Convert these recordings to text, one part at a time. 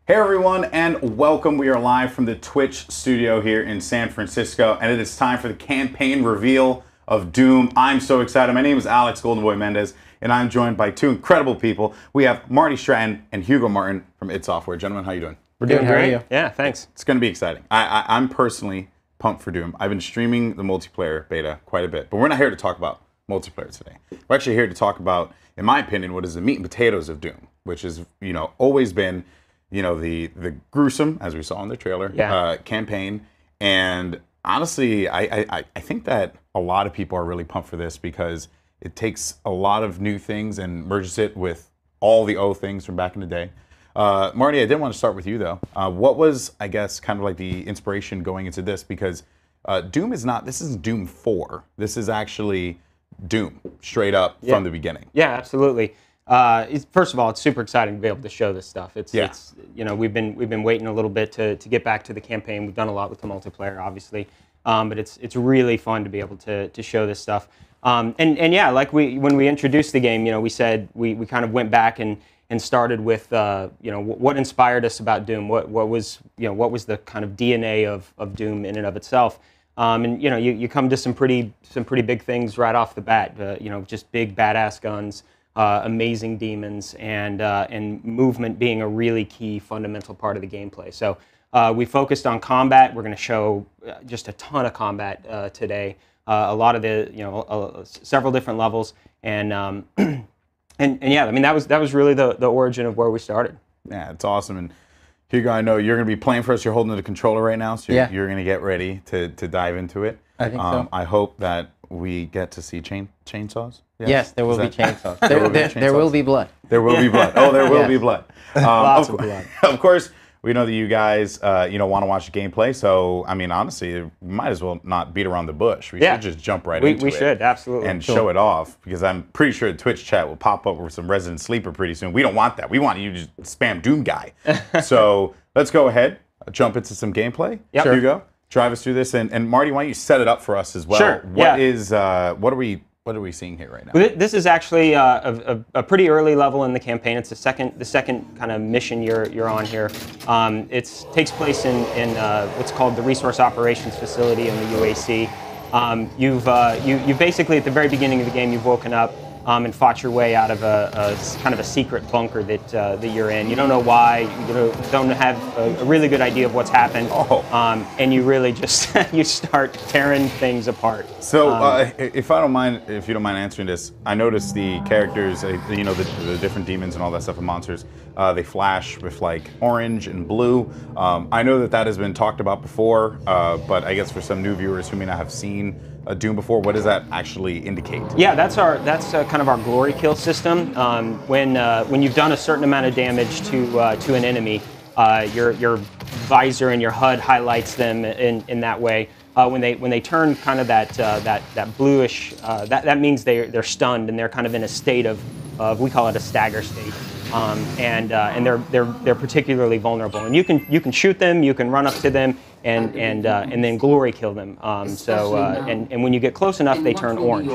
Hey everyone, and welcome. We are live from the Twitch studio here in San Francisco, and it is time for the campaign reveal of Doom. I'm so excited. My name is Alex Goldenboy Mendez, and I'm joined by two incredible people. We have Marty Stratton and Hugo Martin from id Software. Gentlemen, how you doing? We're doing great. Yeah, thanks. It's going to be exciting. I'm personally pumped for Doom. I've been streaming the multiplayer beta quite a bit, but we're not here to talk about multiplayer today. We're actually here to talk about, in my opinion, what is the meat and potatoes of Doom, which is, always been, the gruesome, as we saw in the trailer, campaign. And honestly, I think that a lot of people are really pumped for this because it takes a lot of new things and merges it with all the old things from back in the day. Marty, I did want to start with you though. What was, I guess, kind of like the inspiration going into this? Because Doom is not, this isn't Doom 4. This is actually Doom, straight up from the beginning. Yeah, absolutely. First of all, it's super exciting to be able to show this stuff. It's we've been waiting a little bit to get back to the campaign. We've done a lot with the multiplayer, obviously, but it's really fun to be able to show this stuff. And yeah, like when we introduced the game, we said we kind of went back and started with what inspired us about Doom. What was the kind of DNA of Doom in and of itself. And you come to some pretty big things right off the bat. Just big badass guns. Amazing demons, and movement being a really key fundamental part of the gameplay. So we focused on combat. We're going to show just a ton of combat today. A lot of the several different levels, and yeah, I mean that was really the origin of where we started. Yeah, it's awesome. And Hugo, I know you're going to be playing for us. You're holding the controller right now, so you're going to get ready to dive into it. I think so. I hope that we get to see chainsaws. Yes, there will be chainsaws. There will be blood. There will be blood. Oh, there will be blood. Lots of blood. Of course, we know that you guys, want to watch the gameplay. So, I mean, honestly, we might as well not beat around the bush. We should just jump right into it. We should, absolutely. And show it off, because I'm pretty sure the Twitch chat will pop up with some Resident Sleeper pretty soon. We don't want that. We want you to just spam Doom Guy. So, let's go ahead, jump into some gameplay. Yep. Sure. Hugo, drive us through this. And Marty, why don't you set it up for us as well? Sure. What are we seeing here right now? Well, this is actually a pretty early level in the campaign. It's the second kind of mission you're on here. It takes place in what's called the Resource Operations Facility in the UAC. You've basically, at the very beginning of the game, you've woken up and fought your way out of a kind of a secret bunker that you're in. You don't know why. You don't have a really good idea of what's happened. And you really just you start tearing things apart. So if you don't mind answering this, I noticed the characters, the different demons and all that stuff and monsters, they flash with like orange and blue. I know that has been talked about before, but I guess for some new viewers who may not have seen Doom before, what does that actually indicate? Yeah, that's kind of our glory kill system. When you've done a certain amount of damage to an enemy, your visor and your HUD highlights them in that way. When they turn kind of that bluish, that means they're stunned and they're kind of in a state of we call it a stagger state. And they're particularly vulnerable. And you can shoot them, you can run up to them, and then glory kill them. And when you get close enough, they turn orange.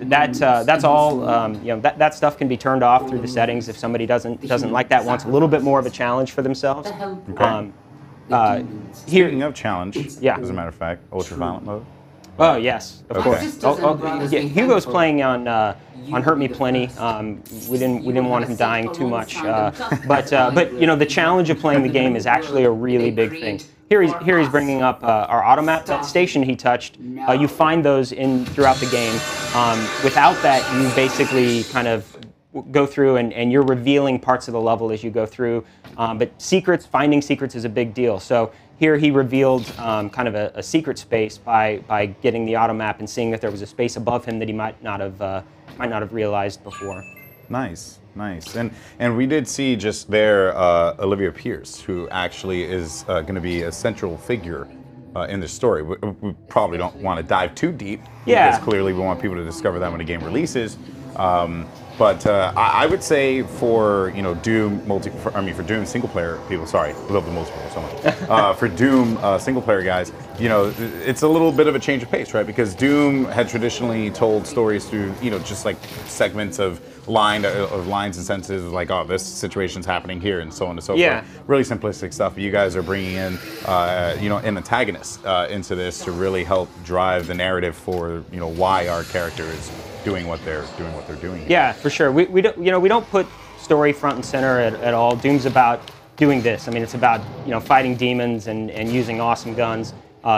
That's all. That stuff can be turned off through the settings if somebody doesn't like that, wants a little bit more of a challenge for themselves. Okay. Speaking of challenge, as a matter of fact, ultraviolet mode. Oh yes, of course. Hugo's playing on Hurt Me Plenty. We didn't want him dying too much, but the challenge of playing the game is actually a really big thing. Here he's bringing up our Automat Station he touched. You find those throughout the game. Without that, you basically kind of go through and you're revealing parts of the level as you go through. But finding secrets is a big deal. So here he revealed kind of a secret space by getting the auto map and seeing that there was a space above him that he might not have realized before. Nice. And we did see just there Olivia Pierce, who actually is going to be a central figure in the story. We probably don't want to dive too deep, because clearly we want people to discover that when the game releases. But I would say for Doom for Doom single player people, sorry, we love the multiplayer so much. For Doom single player guys, it's a little bit of a change of pace, right? Because Doom had traditionally told stories through just like segments of line of lines and sentences like, oh, this situation's happening here, and so on and so Yeah. forth. Really simplistic stuff. You guys are bringing in, you know, an antagonist into this to really help drive the narrative for, you know, why our character is doing what they're doing. Here. Yeah, for sure. We don't, you know, we don't put story front and center at all. Doom's about doing this. I mean, it's about, you know, fighting demons and using awesome guns.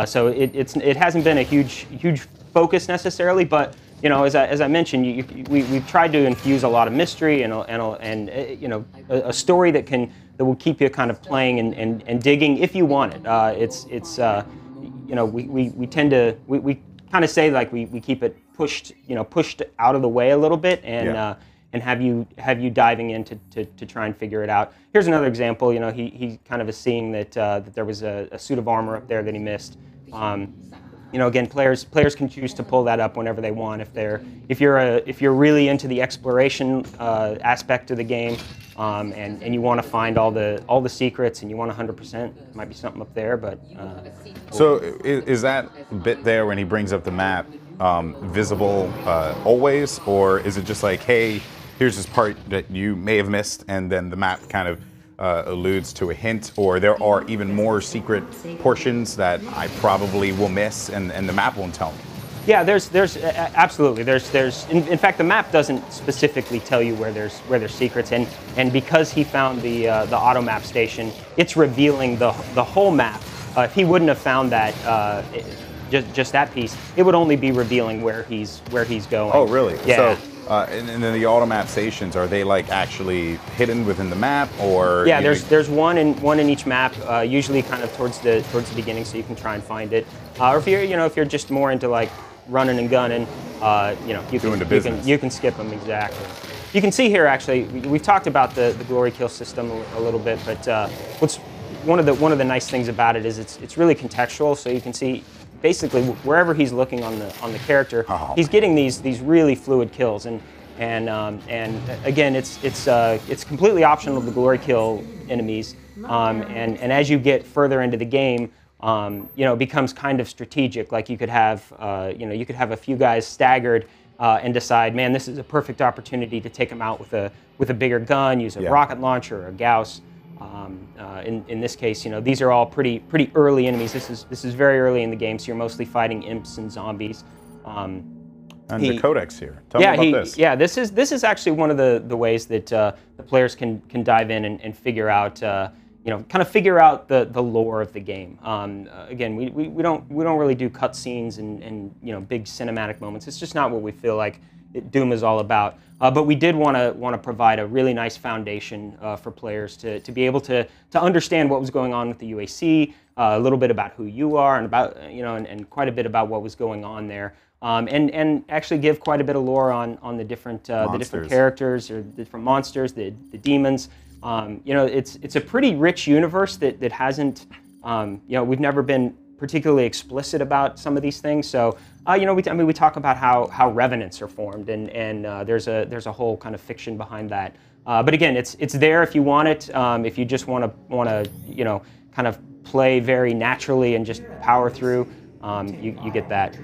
So it hasn't been a huge focus necessarily, but you know, as I mentioned, we've tried to infuse a lot of mystery and you know, a story that will keep you kind of playing and digging if you want it. You know, we tend to we kind of say like we keep it pushed out of the way a little bit and have you diving in to try and figure it out. Here's another example. You know, he kind of is seeing that there was a suit of armor up there that he missed. You know, again, players can choose to pull that up whenever they want. If you're really into the exploration aspect of the game, and you want to find all the secrets and you want 100%, might be something up there. But so is that bit there when he brings up the map visible always, or is it just like, hey, here's this part that you may have missed, and then the map kind of alludes to a hint, or there are even more secret portions that I probably will miss, and the map won't tell me? Yeah, there's absolutely in fact the map doesn't specifically tell you where there's secrets, and because he found the Automat Station, it's revealing the whole map. If he wouldn't have found that just that piece, it would only be revealing where he's going. Oh, really? Yeah. So, and then the Automat Stations, are they like actually hidden within the map, or? Yeah, there's one in each map, usually kind of towards the beginning, so you can try and find it. Or if you're just more into like running and gunning, you know, you can skip them exactly. You can see here actually we've talked about the glory kill system a little bit, but what's one of the nice things about it is it's really contextual, so you can see basically wherever he's looking on the character, he's getting these really fluid kills, and again it's completely optional to glory kill enemies, and as you get further into the game, you know, it becomes kind of strategic. Like you could have a few guys staggered and decide, man, this is a perfect opportunity to take them out with a bigger gun, use a rocket launcher or a Gauss. In this case, you know, these are all pretty early enemies. This is very early in the game, so you're mostly fighting imps and zombies. And the codex here. Tell me about this. Yeah, this is actually one of the ways that the players can dive in and figure out, you know, kind of figure out the lore of the game. Again, we don't really do cutscenes and you know, big cinematic moments. It's just not what we feel like Doom is all about. But we did want to provide a really nice foundation for players to be able to understand what was going on with the UAC, a little bit about who you are, and about, you know, and quite a bit about what was going on there, and actually give quite a bit of lore on the different characters or the different monsters, the demons. You know, it's a pretty rich universe that hasn't, you know, we've never been particularly explicit about some of these things. So, you know, we talk about how revenants are formed, and there's a whole kind of fiction behind that. But again, it's there if you want it. If you just want to you know, kind of play very naturally and just power through, you get that.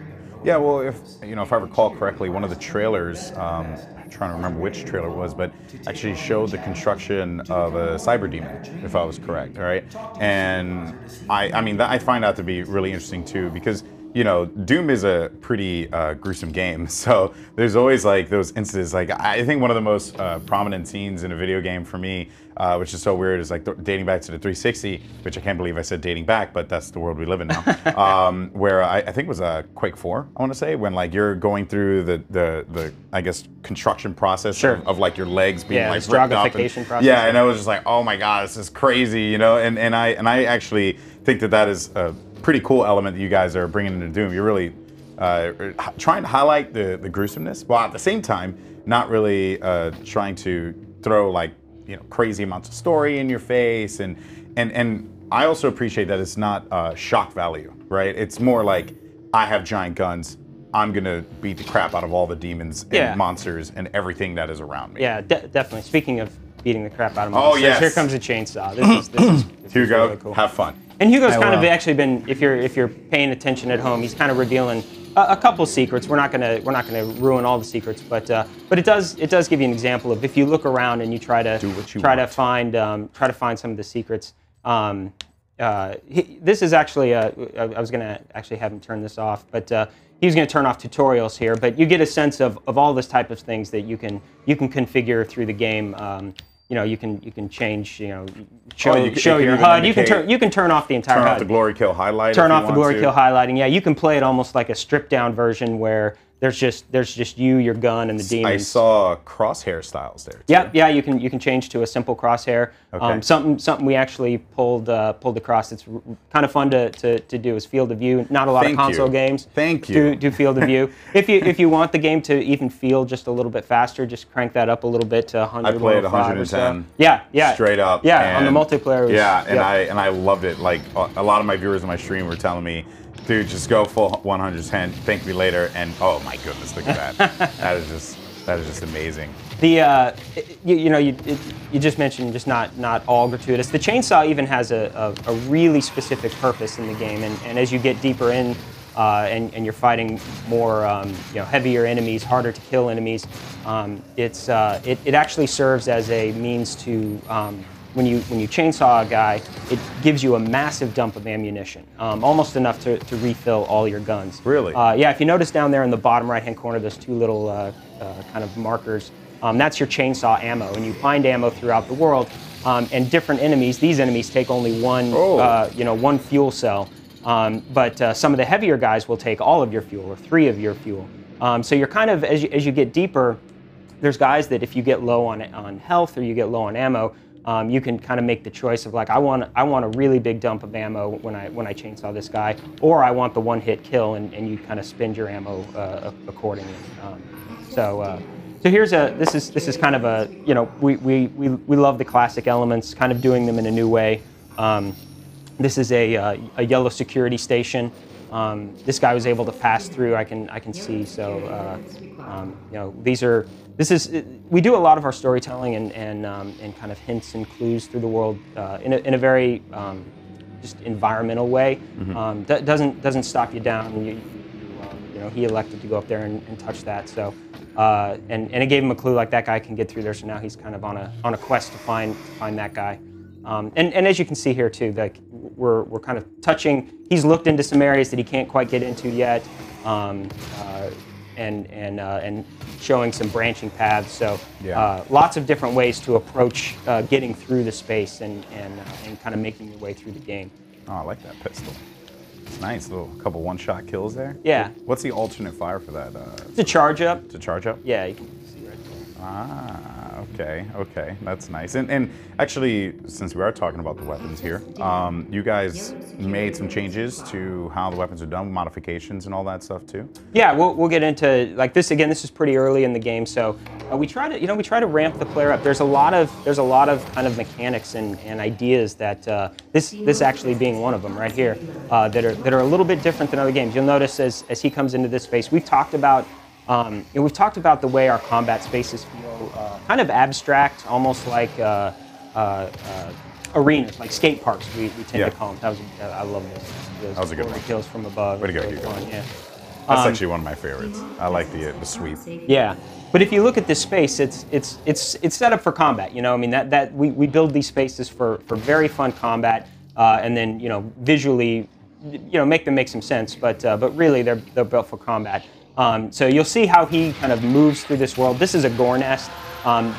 Yeah, well, if I recall correctly, one of the trailers, I'm trying to remember which trailer it was, but actually showed the construction of a cyber demon, if I was correct, all right? And I mean, I find that to be really interesting too, because, you know, Doom is a pretty gruesome game, so there's always like those instances. Like, I think one of the most prominent scenes in a video game for me, which is so weird, is like dating back to the 360, which I can't believe I said dating back, but that's the world we live in now. Where I think it was Quake 4, I want to say, when like you're going through the I guess construction process of like your legs being like ripped up, process. Yeah, and I was just like, oh my god, this is crazy, you know. And I actually think that is a pretty cool element that you guys are bringing into Doom. You're really trying to highlight the gruesomeness, while at the same time not really trying to throw like, you know, crazy amounts of story in your face, and I also appreciate that it's not shock value, right? It's more like, I have giant guns, I'm gonna beat the crap out of all the demons and monsters and everything that is around me. Yeah, definitely. Speaking of beating the crap out of monsters, yes. Here comes a chainsaw. This Hugo, is really cool. have fun. And Hugo's kind of actually been, if you're paying attention at home, he's kind of revealing a couple secrets. We're not gonna ruin all the secrets, but it does give you an example of if you look around and you try to find some of the secrets. This is actually I was gonna actually have him turn this off, but he was gonna turn off tutorials here. But you get a sense of all this type of things that you can configure through the game. You can change, show your HUD. You can turn off the entire HUD. Turn off the glory kill highlight. Turn off the glory kill highlighting. Yeah, you can play it almost like a stripped down version where there's just you, your gun, and the demons. I saw crosshair styles there. Yeah, you can change to a simple crosshair. Okay. Something we actually pulled across. It's kind of fun to do is field of view. Not a lot of console games. Thank you. Do field of view. If you want the game to even feel just a little bit faster, just crank that up a little bit to 100. I played 110. Yeah. Straight up. Yeah, on the multiplayer. I loved it. Like a lot of my viewers on my stream were telling me, dude, just go full 110. Thank me later. And oh my goodness, look at that. that is just amazing. The you just mentioned just not all gratuitous. The chainsaw even has a really specific purpose in the game, and as you get deeper in and you're fighting more heavier enemies, harder to kill enemies, it actually serves as a means to when you chainsaw a guy, it gives you a massive dump of ammunition, almost enough to refill all your guns. Really? Yeah, if you notice down there in the bottom right-hand corner, there's two little kind of markers. That's your chainsaw ammo, and you find ammo throughout the world. And different enemies, these enemies take only one, one fuel cell. But some of the heavier guys will take all of your fuel, or 3 of your fuel. So you're kind of, as you get deeper, there's guys that if you get low on health or you get low on ammo, you can kind of make the choice of like, I want a really big dump of ammo when I chainsaw this guy, or I want the one-hit kill, and you kind of spend your ammo accordingly. So here's this is kind of a, we love the classic elements, kind of doing them in a new way. This is a yellow security station. This guy was able to pass through. I can see. So we do a lot of our storytelling and kind of hints and clues through the world in a very just environmental way. That doesn't stop you down. He elected to go up there and touch that. So and it gave him a clue like that guy can get through there. So now he's kind of on a quest to find that guy. And as you can see here too, like we're kind of touching. He's looked into some areas that he can't quite get into yet, and showing some branching paths. So lots of different ways to approach getting through the space and kind of making your way through the game. Oh, I like that pistol. It's nice, little couple one-shot kills there. Yeah. What's the alternate fire for that? To charge up. To charge up? Yeah, you can see right there. Ah, okay, that's nice. And actually, since we are talking about the weapons here, you guys made some changes to how the weapons are done, modifications and all that stuff too. Yeah, we'll get into like this again. This is pretty early in the game, so we try to ramp the player up. There's a lot of kind of mechanics and ideas that this actually being one of them right here that are a little bit different than other games. You'll notice as he comes into this space, we've talked about the way our combat spaces feel kind of abstract, almost like arenas, like skate parks. We tend to call them. I love this. That was a good one. Kills from above. Way to go, Hugo. Yeah. That's actually one of my favorites. I like the sweep. Yeah, but if you look at this space, it's set up for combat. I mean that we build these spaces for very fun combat, and then visually, make them make some sense. But really they're built for combat. So you'll see how he kind of moves through this world. This is a gore nest.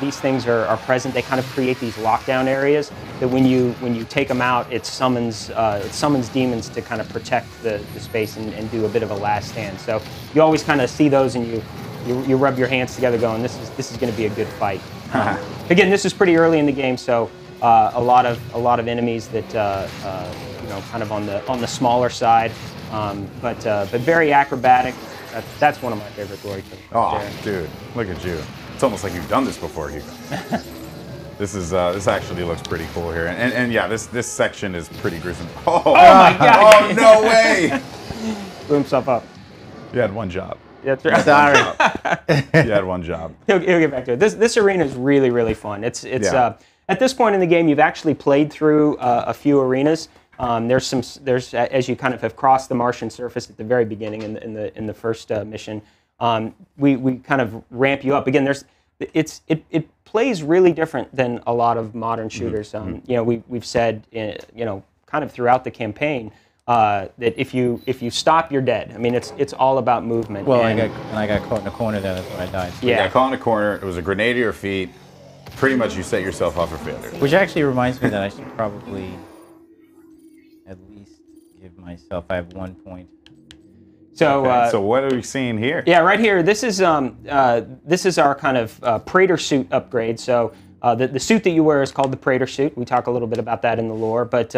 These things are present. They kind of create these lockdown areas that when you take them out, it summons demons to kind of protect the space and do a bit of a last stand. So you always kind of see those and you rub your hands together going, this is going to be a good fight. Again, this is pretty early in the game, so a lot of enemies that kind of on the smaller side, but very acrobatic. That's one of my favorite glory kills. Oh, dude, look at you. It's almost like you've done this before, Hugo. This actually looks pretty cool here. And yeah, this section is pretty gruesome. Oh my God! Oh, no way! Blew himself up. You had one job. That's right. Sorry. You had one job. He'll get back to it. This arena is really, really fun. It's at this point in the game, you've actually played through a few arenas. There's as you kind of have crossed the Martian surface at the very beginning in the first mission, we kind of ramp you up. Again, it plays really different than a lot of modern shooters. You know, we've said, you know, kind of throughout the campaign, that if you stop, you're dead. I mean, it's all about movement. Well, I got caught in a corner there. That's when I died. Yeah, You got caught in a corner. It was a grenade to your feet. Pretty much, you set yourself up for failure. Which actually reminds me that I should probably at least give myself. I have 1 point. So, Okay, so what are we seeing here? Yeah, right here. This is our kind of Praetor suit upgrade. So the suit that you wear is called the Praetor suit. We talk a little bit about that in the lore, but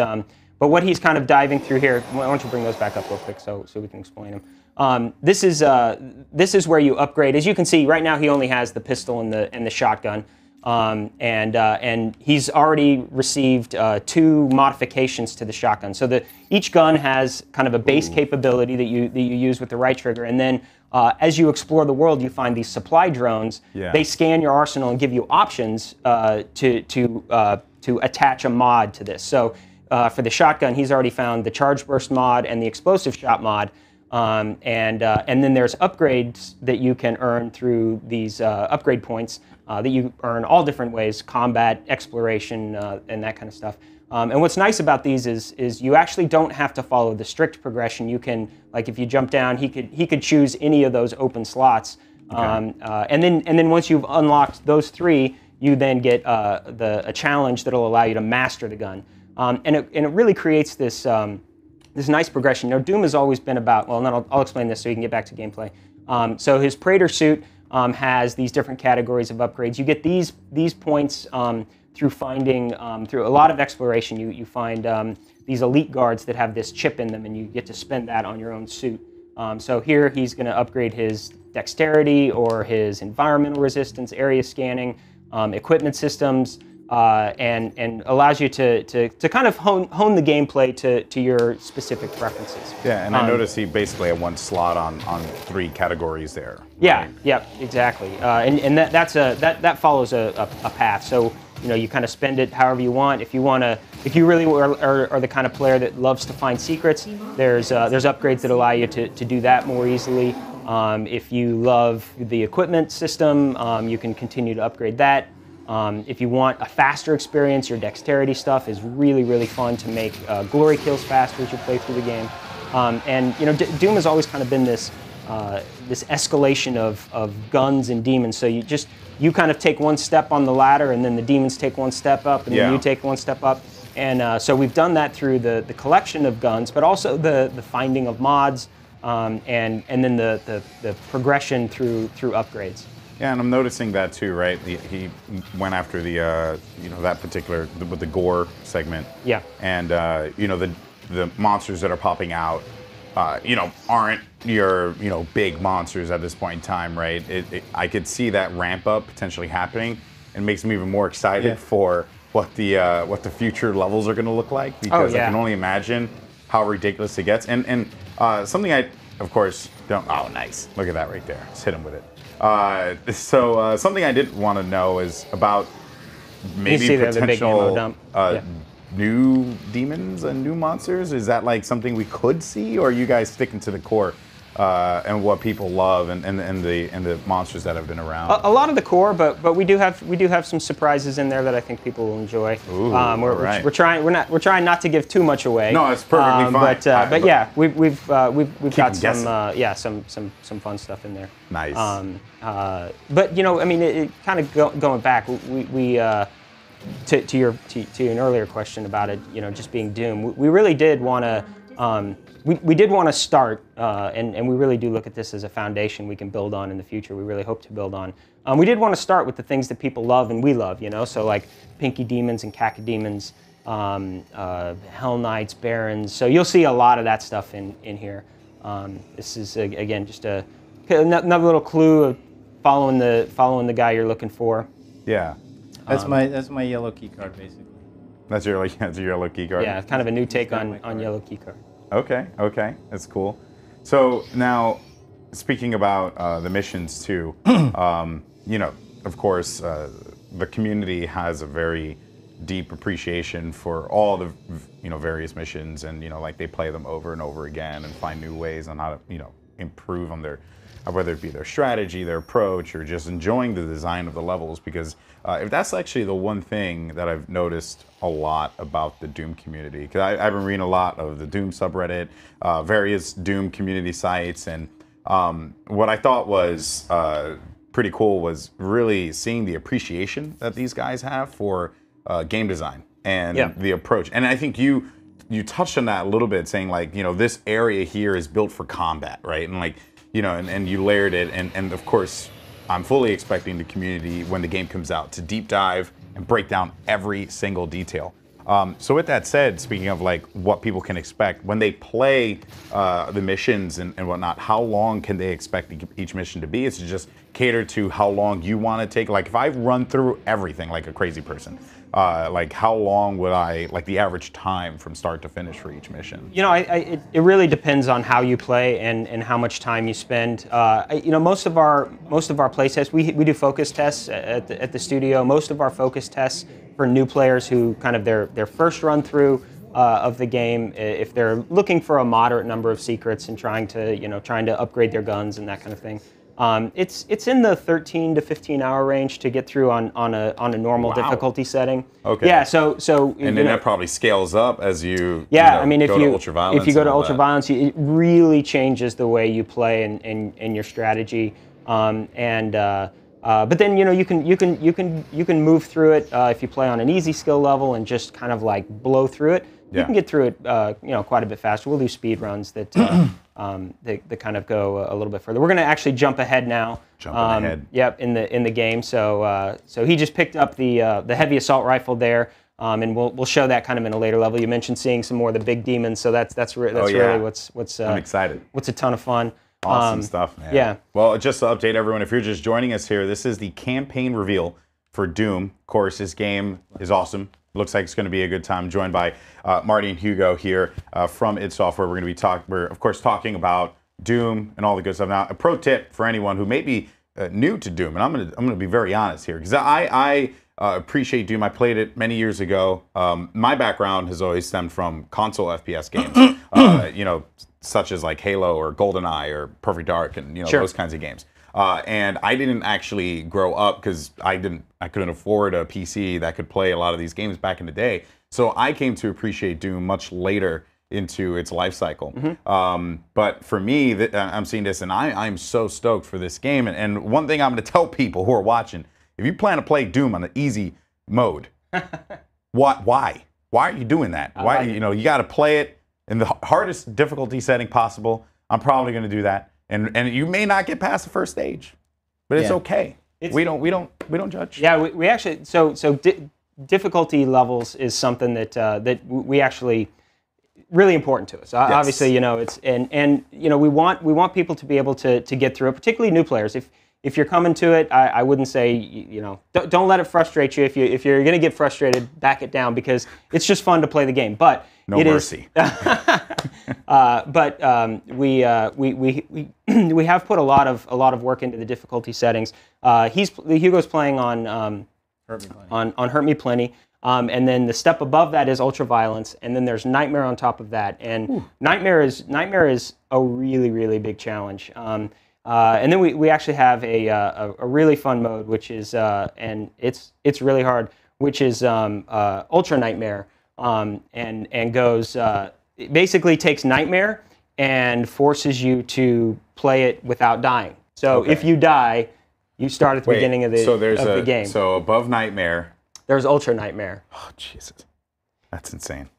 what he's kind of diving through here. Why don't you bring those back up real quick so we can explain them. This is where you upgrade. As you can see, right now he only has the pistol and the shotgun. And he's already received 2 modifications to the shotgun. So each gun has kind of a base capability that you use with the right trigger, and then as you explore the world, you find these supply drones. Yeah. They scan your arsenal and give you options to attach a mod to this. So for the shotgun, he's already found the charge burst mod and the explosive shot mod. And then there's upgrades that you can earn through these upgrade points that you earn all different ways: combat, exploration, and that kind of stuff. And what's nice about these is you actually don't have to follow the strict progression. You can, like, if you jump down, he could choose any of those open slots. Okay. And then once you've unlocked those 3, you then get a challenge that'll allow you to master the gun. And it really creates this nice progression. Now, Doom has always been about, well, and then I'll explain this so you can get back to gameplay. So his Praetor suit has these different categories of upgrades. You get these points through finding, through a lot of exploration. You find these elite guards that have this chip in them, and you get to spend that on your own suit. So here he's going to upgrade his dexterity or his environmental resistance, area scanning, equipment systems, and allows you to kind of hone the gameplay to your specific preferences. Yeah, and I noticed he basically had 1 slot on 3 categories there. Right? Yeah, yeah, exactly. And that follows a path. So you kind of spend it however you want. If you really are the kind of player that loves to find secrets, there's upgrades that allow you to do that more easily. If you love the equipment system, you can continue to upgrade that. If you want a faster experience, your dexterity stuff is really, really fun to make glory kills faster as you play through the game. And Doom has always kind of been this escalation of guns and demons. So you kind of take 1 step on the ladder, and then the demons take 1 step up, and then you take 1 step up. And so we've done that through the collection of guns, but also the finding of mods, and then the progression through upgrades. Yeah, and I'm noticing that too, right? He went after the that particular with the gore segment. Yeah. And the monsters that are popping out, aren't your big monsters at this point in time, right? I could see that ramp up potentially happening, and makes me even more excited for what the future levels are going to look like, because I can only imagine how ridiculous it gets. And something I, of course, don't. Oh, nice! Look at that right there. Just hit him with it. So something I did want to know is about maybe potential new demons and new monsters. Is that like something we could see, or are you guys sticking to the core and what people love and the monsters that have been around? A lot of the core, but we do have some surprises in there that I think people will enjoy. Ooh, we're trying not to give too much away. No, it's perfectly fine. But yeah, we've got some fun stuff in there. Nice. But I mean, it kind of going back, we to an earlier question about it, just being Doom. We really did want to. We did want to start, and we really do look at this as a foundation we can build on in the future. We really hope to build on. We did want to start with the things that people love and we love, so like Pinky Demons and Cacodemons, Hell Knights, Barons. So you'll see a lot of that stuff in here. This is again just another little clue of following the guy you're looking for. Yeah. That's my yellow key card, basically. That's your yellow key card. Yeah, kind of a new take on yellow key card. Okay, that's cool. So now, speaking about the missions too, of course, the community has a very deep appreciation for all the various missions, and like they play them over and over again and find new ways on how to improve on their, whether it be their strategy, their approach, or just enjoying the design of the levels. Because if that's actually the one thing that I've noticed a lot about the Doom community, because I've been reading a lot of the Doom subreddit, various Doom community sites, and what I thought was pretty cool was really seeing the appreciation that these guys have for game design and the approach. And I think you touched on that a little bit, saying like, this area here is built for combat, right? And like, and you layered it, and of course, I'm fully expecting the community, when the game comes out, to deep dive and break down every single detail. So with that said, speaking of like what people can expect when they play the missions and whatnot, how long can they expect each mission to be? Is it just cater to how long you want to take? Like if I run through everything like a crazy person, like how long would like the average time from start to finish for each mission? It really depends on how you play and how much time you spend. Most of our play tests, we do focus tests at the studio. Most of our focus tests for new players who kind of their first run through of the game, if they're looking for a moderate number of secrets and trying to upgrade their guns and that kind of thing. It's in the 13 to 15 hour range to get through on a normal difficulty setting. Okay. Yeah. So and then that probably scales up as you if you go to ultraviolence. If you go to ultraviolence, it really changes the way you play and your strategy. But then you can move through it if you play on an easy skill level and just kind of like blow through it. You can get through it quite a bit faster. We'll do speed runs that that kind of go a little bit further. We're going to actually jump ahead now. Ahead. Yep, in the game. So he just picked up the heavy assault rifle there, and we'll show that kind of in a later level. You mentioned seeing some more of the big demons, so that's really what's I'm excited. What's a ton of fun. Awesome stuff, man. Yeah. Well, just to update everyone, if you're just joining us here, this is the campaign reveal for Doom. Of course, this game is awesome. Looks like it's going to be a good time. Joined by Marty and Hugo here from id Software. We're going to be we're of course talking about Doom and all the good stuff. Now, a pro tip for anyone who may be new to Doom, and I'm going to be very honest here, because I appreciate Doom. I played it many years ago. My background has always stemmed from console FPS games, such as like Halo or GoldenEye or Perfect Dark, and those kinds of games. And I didn't actually grow up because I couldn't afford a PC that could play a lot of these games back in the day. So I came to appreciate Doom much later into its life cycle. But for me, I'm seeing this, and I'm so stoked for this game. And one thing I'm going to tell people who are watching: if you plan to play Doom on the easy mode, why are you doing that? Why you got to play it in the hardest difficulty setting possible. I'm probably going to do that. And you may not get past the first stage, but it's okay. We don't judge. Yeah, we actually difficulty levels is something that we actually really important to us. Yes. Obviously, it's and we want people to be able to get through it, particularly new players. If you're coming to it, I wouldn't say don't let it frustrate you. If you're going to get frustrated, back it down, because it's just fun to play the game. But no mercy. We have put a lot of work into the difficulty settings. Hugo's playing on Hurt Me Plenty, and then the step above that is ultraviolence, and then there's Nightmare on top of that. And Nightmare is a really big challenge. And then we actually have a really fun mode, which is and it's really hard, which is Ultra Nightmare, and goes it basically takes Nightmare and forces you to play it without dying. So if you die, you start at the beginning of the game. So above Nightmare, there's Ultra Nightmare. Oh Jesus, that's insane.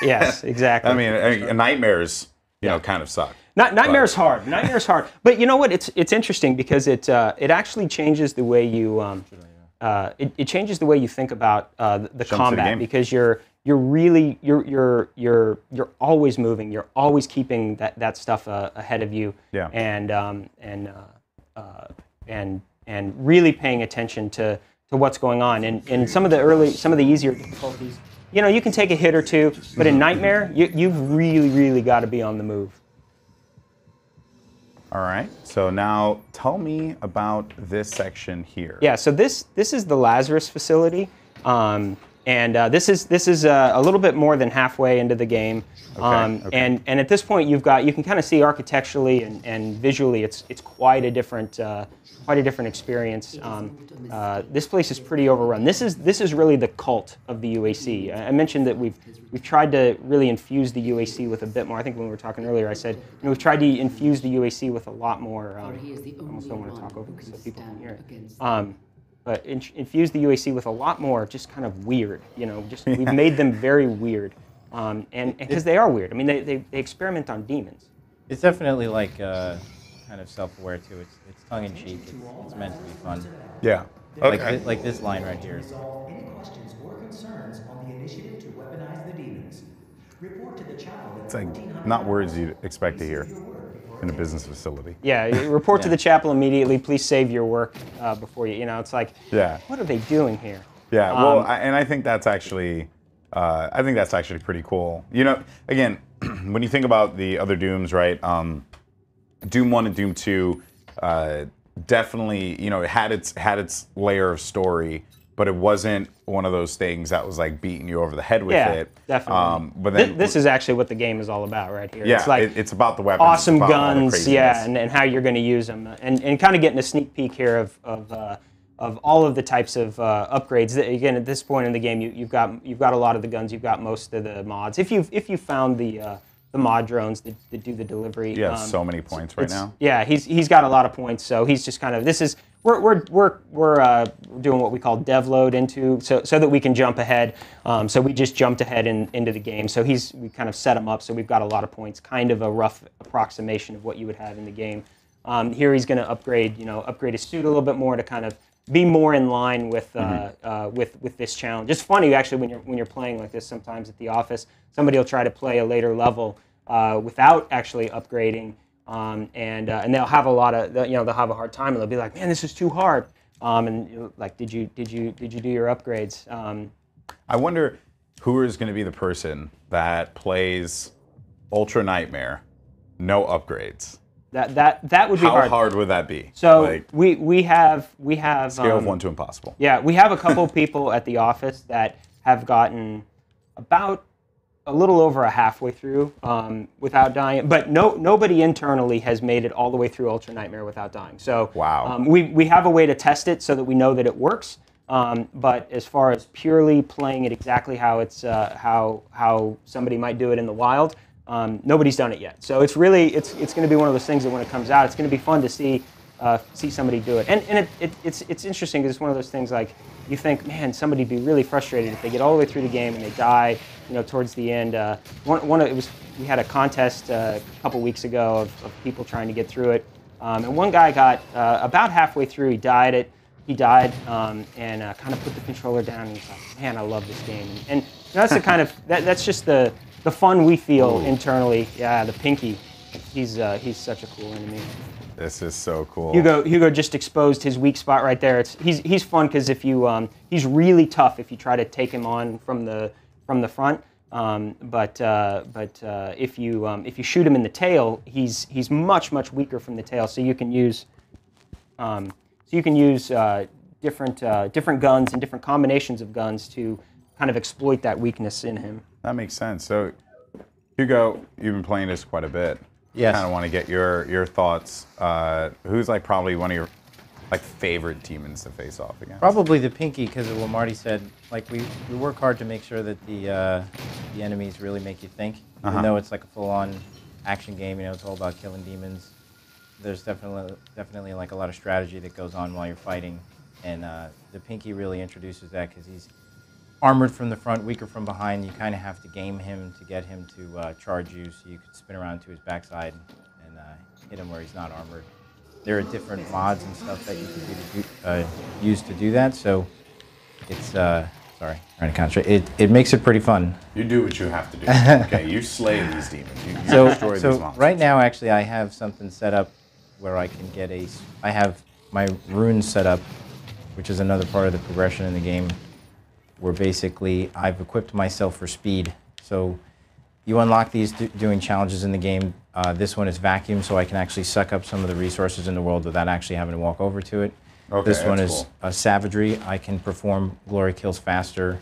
Yes, exactly. I mean, nightmares, kind of suck. Nightmare's hard. Nightmare's hard. But you know what? It's interesting because it actually changes the way you it changes the way you think about the combat, because you're always moving. You're always keeping that stuff ahead of you. Yeah. And really paying attention to what's going on. And some of the easier difficulties, you can take a hit or two, but in Nightmare, you've really got to be on the move. All right, so now tell me about this section here. Yeah, so this is the Lazarus facility. And this is a little bit more than halfway into the game, and at this point you can kind of see architecturally and visually it's quite a different experience. This place is pretty overrun. This is really the cult of the UAC. I mentioned that we've tried to really infuse the UAC with a bit more. I think when we were talking earlier, I said we've tried to infuse the UAC with a lot more. I almost don't want to talk over it so people can hear it. But infuse the UAC with a lot more just kind of weird, just we've made them very weird. And because they are weird. I mean, they experiment on demons. It's definitely like kind of self-aware too. It's tongue-in-cheek. It's meant to be fun. Yeah. Okay. Like this line right here. Any questions or concerns on the initiative to weaponize the demons? Report to the chapel. It's like not words you'd expect to hear in a business facility. Yeah, report to the chapel immediately. Please save your work before you. It's like, what are they doing here? Yeah, well, and I think that's actually, pretty cool. Again, when you think about the other Dooms, right? Doom 1 and Doom 2, definitely, it had its layer of story, but it wasn't one of those things that was like beating you over the head with it. Definitely. But then this is actually what the game is all about right here. Yeah, it's like it's about the weapons. Awesome it's about guns, and how you're going to use them, and kind of getting a sneak peek here of all of the types of upgrades. Again, at this point in the game, you've got a lot of the guns, you've got most of the mods. If you found the mod drones that do the delivery. Yeah, so many points right now. Yeah, he's got a lot of points, so he's just kind of we're doing what we call dev load into so that we can jump ahead. So we just jumped ahead into the game. So we kind of set him up so we've got a lot of points, kind of a rough approximation of what you would have in the game. Here he's going to upgrade his suit a little bit more to kind of be more in line with this challenge. It's funny actually when you're playing like this sometimes at the office, somebody will try to play a later level without actually upgrading, and they'll have they'll have a hard time and they'll be like, man, this is too hard. And like, did you do your upgrades? I wonder who is going to be the person that plays Ultra Nightmare, no upgrades. That would be hard. How hard would that be? So like, we have scale of 1 to impossible. Yeah, we have a couple people at the office that have gotten about a little over a halfway through without dying, but nobody internally has made it all the way through Ultra Nightmare without dying. So wow. We have a way to test it so that we know that it works. But as far as purely playing it exactly how it's how somebody might do it in the wild. Nobody's done it yet, so it's going to be one of those things that when it comes out, it's going to be fun to see somebody do it. And it's interesting because it's one of those things like you think, man, somebody'd be really frustrated if they get all the way through the game and they die, towards the end. We had a contest a couple weeks ago of people trying to get through it, and one guy got about halfway through. He died, and kind of put the controller down. And he's like, man, I love this game. And that's the kind of that's just the fun we feel internally. Yeah, the Pinky, he's such a cool enemy. This is so cool. Hugo just exposed his weak spot right there. He's fun because if you he's really tough if you try to take him on from the front. But if you shoot him in the tail, he's much weaker from the tail. So you can use different guns and different combinations of guns to kind of exploit that weakness in him. That makes sense. So, Hugo, you've been playing this quite a bit. Yes. Kind of want to get your thoughts. Who's like probably one of your favorite demons to face off against? Probably the Pinky, because of what Marty said. Like we work hard to make sure that the enemies really make you think. Even though it's like a full-on action game, it's all about killing demons. There's definitely like a lot of strategy that goes on while you're fighting, and the Pinky really introduces that because he's armored from the front, weaker from behind. You kind of have to game him to get him to charge you, so you can spin around to his backside and hit him where he's not armored. There are different mods and stuff that you can use to do that, so it's, sorry, trying to concentrate. It makes it pretty fun. You do what you have to do. Okay, you slay these demons. You destroy these monsters. Right now, actually, I have something set up where I can get I have my runes set up, which is another part of the progression in the game, where basically I've equipped myself for speed. So you unlock these doing challenges in the game. This one is vacuum, so I can actually suck up some of the resources in the world without actually having to walk over to it. Okay, this one is cool. savagery. I can perform glory kills faster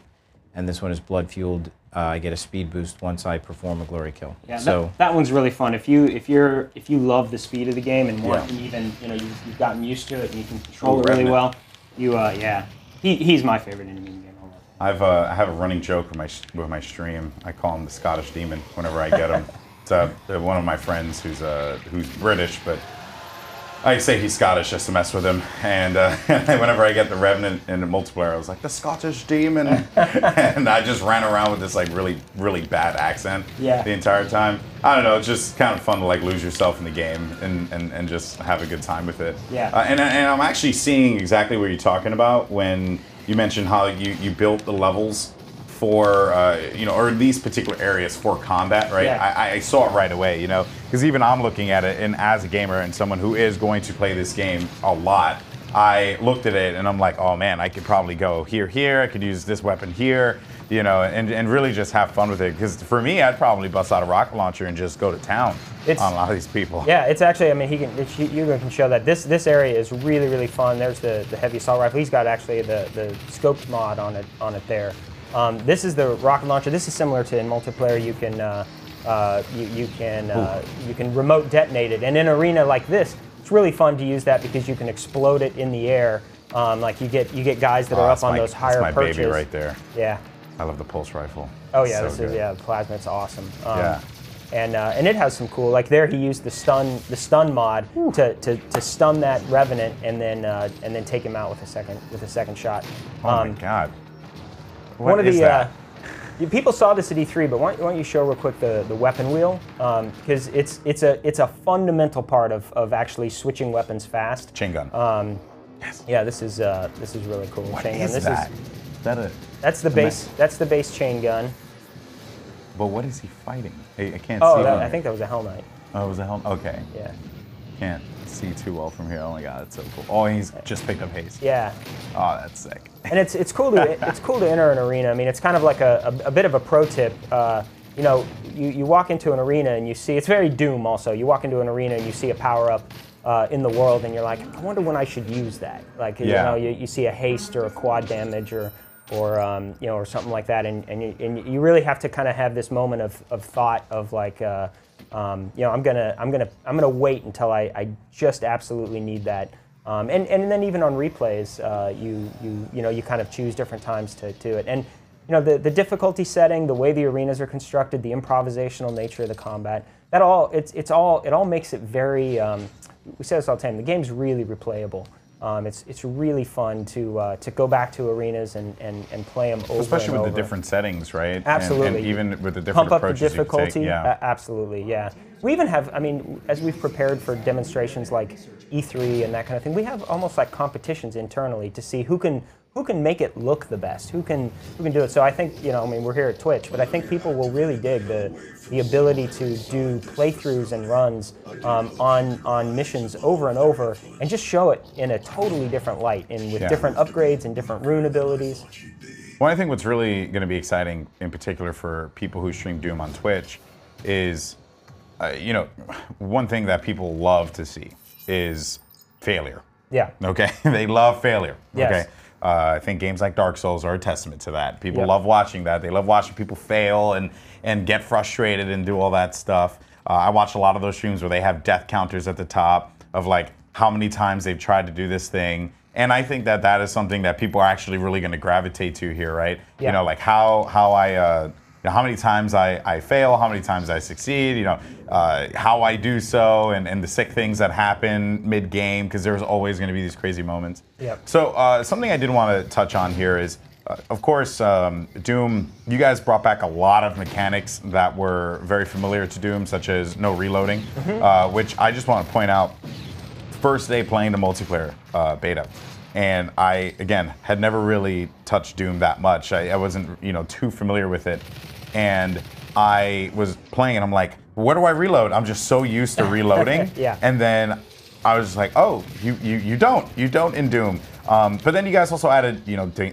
and this one is blood fueled. I get a speed boost once I perform a glory kill. Yeah, so that one's really fun. If you love the speed of the game and want, and even you've gotten used to it and you can control it really well, he's my favorite enemy in the game. I have a running joke with my stream. I call him the Scottish Demon whenever I get him. It's one of my friends who's British, but I say he's Scottish just to mess with him. And whenever I get the Revenant in the multiplayer, I was like, the Scottish Demon. And I just ran around with this like really, really bad accent the entire time. I don't know, it's just kind of fun to like lose yourself in the game and just have a good time with it. Yeah. And I'm actually seeing exactly what you're talking about when you mentioned how you built the levels for, or these particular areas for combat, right? Yeah. I saw it right away, because even I'm looking at it, and as a gamer and someone who is going to play this game a lot, I looked at it and I'm like, oh man, I could probably go here, I could use this weapon here, and really just have fun with it. Because for me, I'd probably bust out a rocket launcher and just go to town on a lot of these people. Yeah, it's actually, I mean, you can show that. This area is really, really fun. There's the heavy assault rifle. He's got actually the scoped mod on it there. This is the rocket launcher. This is similar to in multiplayer. You can remote detonate it, and in an arena like this, it's really fun to use that because you can explode it in the air. Like you get guys that are up on those higher perches. That's my baby right there. Yeah. I love the pulse rifle. Oh yeah, this is plasma. It's awesome. Yeah. And it has some cool, like there he used the stun mod to stun that Revenant and then take him out with a second shot. Oh my God. What is that? People saw this at E3, but why don't you show real quick the weapon wheel? Because it's a fundamental part of actually switching weapons fast. Chain gun. Yes. Yeah, this is really cool. What chain is gun. that? That's the base. That's the base chain gun. But what is he fighting? I can't see. I think that was a Hell Knight. Oh, it was a Hell. Okay. Yeah. Can't see too well from here. Oh my God, it's so cool. Oh, he's just picked up haste. Yeah. Oh, that's sick. And it's cool to enter an arena. I mean, it's kind of like a bit of a pro tip. You walk into an arena and you see, it's very Doom also. You walk into an arena and you see a power up in the world and you're like, I wonder when I should use that. Like, you see a haste or a quad damage or something like that, and you really have to kind of have this moment of thought of like, I'm gonna wait until I just absolutely need that. And then even on replays, you kind of choose different times to do it. And the difficulty setting, the way the arenas are constructed, the improvisational nature of the combat, it all makes it very. We say this all the time. The game's really replayable. It's really fun to go back to arenas and play them over especially and with over. the different settings, right? Absolutely. And even with the different Pump up the approaches difficulty. you can take. Absolutely, yeah. We even have, as we've prepared for demonstrations like E3 and that kind of thing, we have almost like competitions internally to see who can make it look the best, who can do it. So I think, we're here at Twitch, but I think people will really dig the ability to do playthroughs and runs on missions over and over and just show it in a totally different light and with different upgrades and different rune abilities. Well, I think what's really going to be exciting, in particular for people who stream Doom on Twitch, is, one thing that people love to see is failure. Yeah. Okay? They love failure. Yes. Okay? I think games like Dark Souls are a testament to that. People love watching that. They love watching people fail and get frustrated and do all that stuff. I watch a lot of those streams where they have death counters at the top of like how many times they've tried to do this thing. And I think that is something that people are actually really going to gravitate to here, right? Yeah. Like how many times I fail, how many times I succeed, how I do so, and the sick things that happen mid-game, because there's always going to be these crazy moments. Yep. So something I did want to touch on here is, of course, Doom, you guys brought back a lot of mechanics that were very familiar to Doom, such as no reloading, which I just want to point out, first day playing the multiplayer beta. And I, again, had never really touched Doom that much. I wasn't, too familiar with it. And I was playing and I'm like, where do I reload? I'm just so used to reloading. Yeah. And then I was just like, oh, you don't in Doom. But then you guys also added,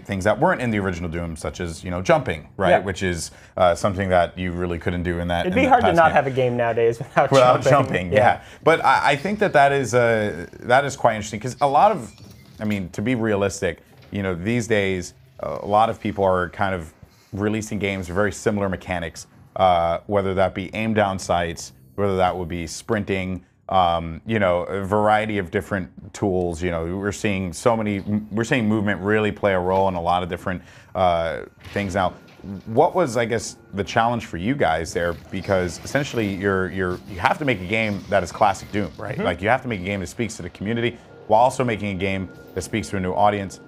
things that weren't in the original Doom, such as, jumping, right? Yeah. Which is something that you really couldn't do in that. It'd be hard to not have a game nowadays without jumping. Yeah. But I think that is quite interesting because a lot of, to be realistic, these days, a lot of people are kind of releasing games with very similar mechanics, whether that be aim down sights, whether that would be sprinting, you know, a variety of different tools. You know, we're seeing movement really play a role in a lot of different things now. What was, I guess, the challenge for you guys there? Because essentially, you have to make a game that is classic Doom, right? Like you have to make a game that speaks to the community while also making a game that speaks to a new audience.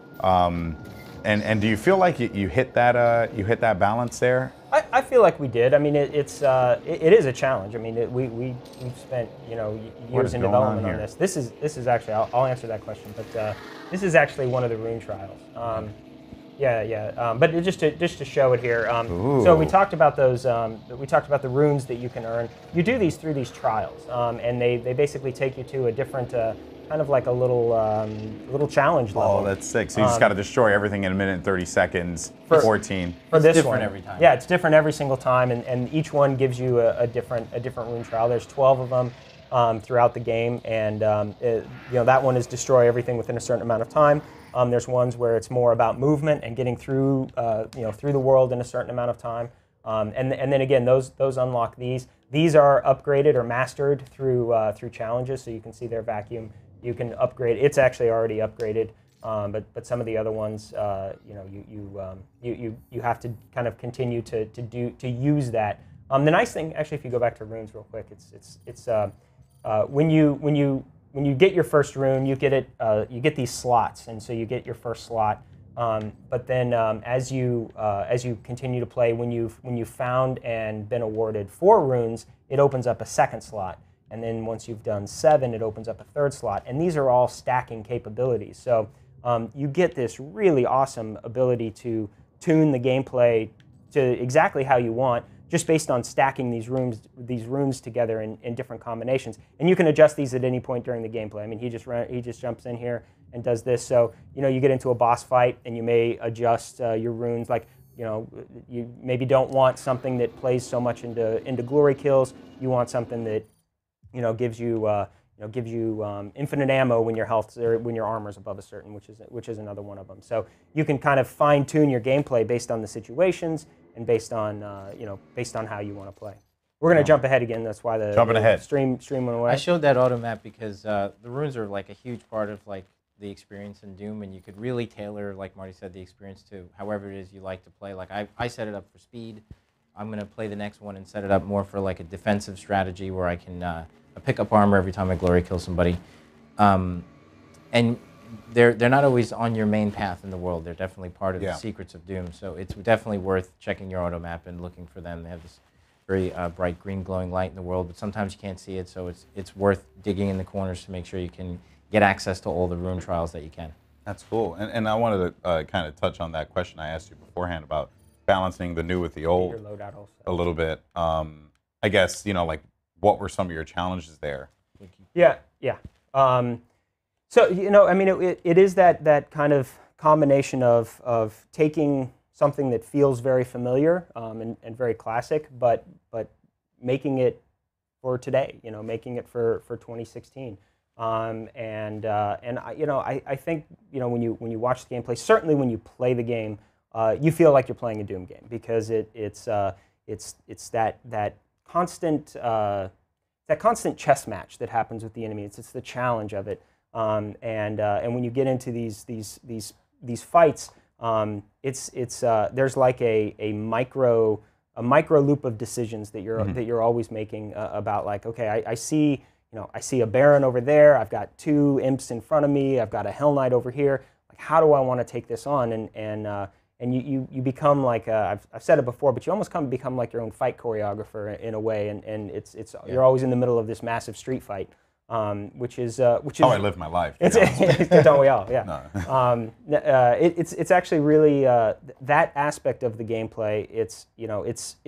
And do you feel like you hit that balance there? I feel like we did. I mean, it is a challenge. I mean, we've spent, you know, years in development on this. This is actually, I'll answer that question, but this is actually one of the rune trials. But just to show it here. So we talked about those. We talked about the runes that you can earn. You do these through these trials, and they basically take you to a different. Kind of like a little challenge level. Oh, that's sick. So you just got to destroy everything in a minute and 30 seconds, 14. For this different one. every time. Yeah, it's different every single time, and each one gives you a different rune trial. There's 12 of them throughout the game, and you know, that one is destroy everything within a certain amount of time. There's ones where it's more about movement and getting through you know, through the world in a certain amount of time. And then again, those unlock these. These are upgraded or mastered through challenges, so you can see their vacuum. You can upgrade. It's actually already upgraded, but some of the other ones, you know, you have to kind of continue to use that. The nice thing, actually, if you go back to runes real quick, it's when you get your first rune, you get these slots, and so you get your first slot. But then as you continue to play, when you've found and been awarded 4 runes, it opens up a second slot. And then once you've done 7, it opens up a third slot. And these are all stacking capabilities. So you get this really awesome ability to tune the gameplay to exactly how you want, just based on stacking these runes together in different combinations. And you can adjust these at any point during the gameplay. I mean, he just jumps in here and does this. So, you know, you get into a boss fight and you may adjust your runes. Like, you know, you maybe don't want something that plays so much into glory kills. You want something that, you know, gives you infinite ammo when your health or when your armor is above a certain, which is another one of them. So you can kind of fine tune your gameplay based on the situations and based on how you want to play. We're going to jump ahead again. That's why the stream went away. I showed that Automat because the runes are like a huge part of like the experience in Doom, and you could really tailor, like Marty said, the experience to however it is you like to play. Like I set it up for speed. I'm going to play the next one and set it up more for like a defensive strategy where I can pick up armor every time I glory kill somebody. And they're not always on your main path in the world. They're definitely part of the secrets of Doom. So it's definitely worth checking your auto map and looking for them. They have this very bright green glowing light in the world, but sometimes you can't see it. So it's worth digging in the corners to make sure you can get access to all the rune trials that you can. That's cool. And I wanted to kind of touch on that question I asked you beforehand about balancing the new with the old a little bit. I guess, you know, like, what were some of your challenges there? Yeah. So, you know, I mean, it is that kind of combination of taking something that feels very familiar and very classic, but making it for today. You know, making it for 2016. I think, you know, when you watch the gameplay, certainly when you play the game, you feel like you're playing a Doom game because it's that constant chess match that happens with the enemy. It's the challenge of it, and when you get into these fights, there's like a micro loop of decisions that you're always making about, like, okay, I see a Baron over there. I've got 2 imps in front of me. I've got a Hell Knight over here. Like, how do I want to take this on? And you become like I've said it before, but you almost become like your own fight choreographer in a way, and you're always in the middle of this massive street fight, which is how I live my life. Don't we all? Yeah. No. It's actually really that aspect of the gameplay. It's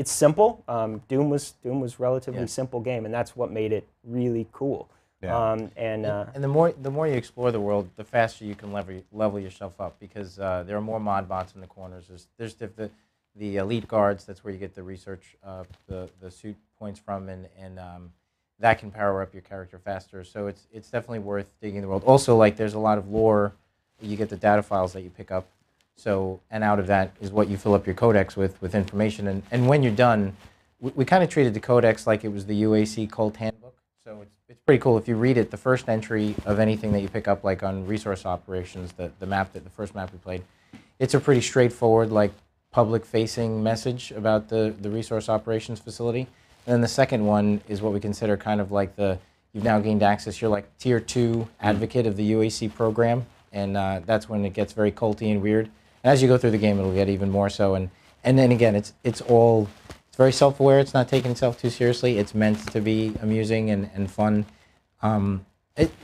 simple. Doom was relatively simple game, and that's what made it really cool. Yeah. And the more you explore the world, the faster you can level yourself up, because there are more mod bots in the corners. There's the elite guards. That's where you get the research, the suit points from, and that can power up your character faster. So it's definitely worth digging the world. Also, like, there's a lot of lore. You get the data files that you pick up So, and out of that is what you fill up your codex with information. And when you're done, we kind of treated the codex like it was the UAC cult handbook. So it's pretty cool. If you read it, the first entry of anything that you pick up, like on resource operations, the first map we played, it's a pretty straightforward, like, public-facing message about the resource operations facility. And then the second one is what we consider kind of like you've now gained access. You're like tier 2 advocate of the UAC program, and that's when it gets very culty and weird. And as you go through the game, it'll get even more so. And then again, it's very self-aware. It's not taking itself too seriously. It's meant to be amusing and fun.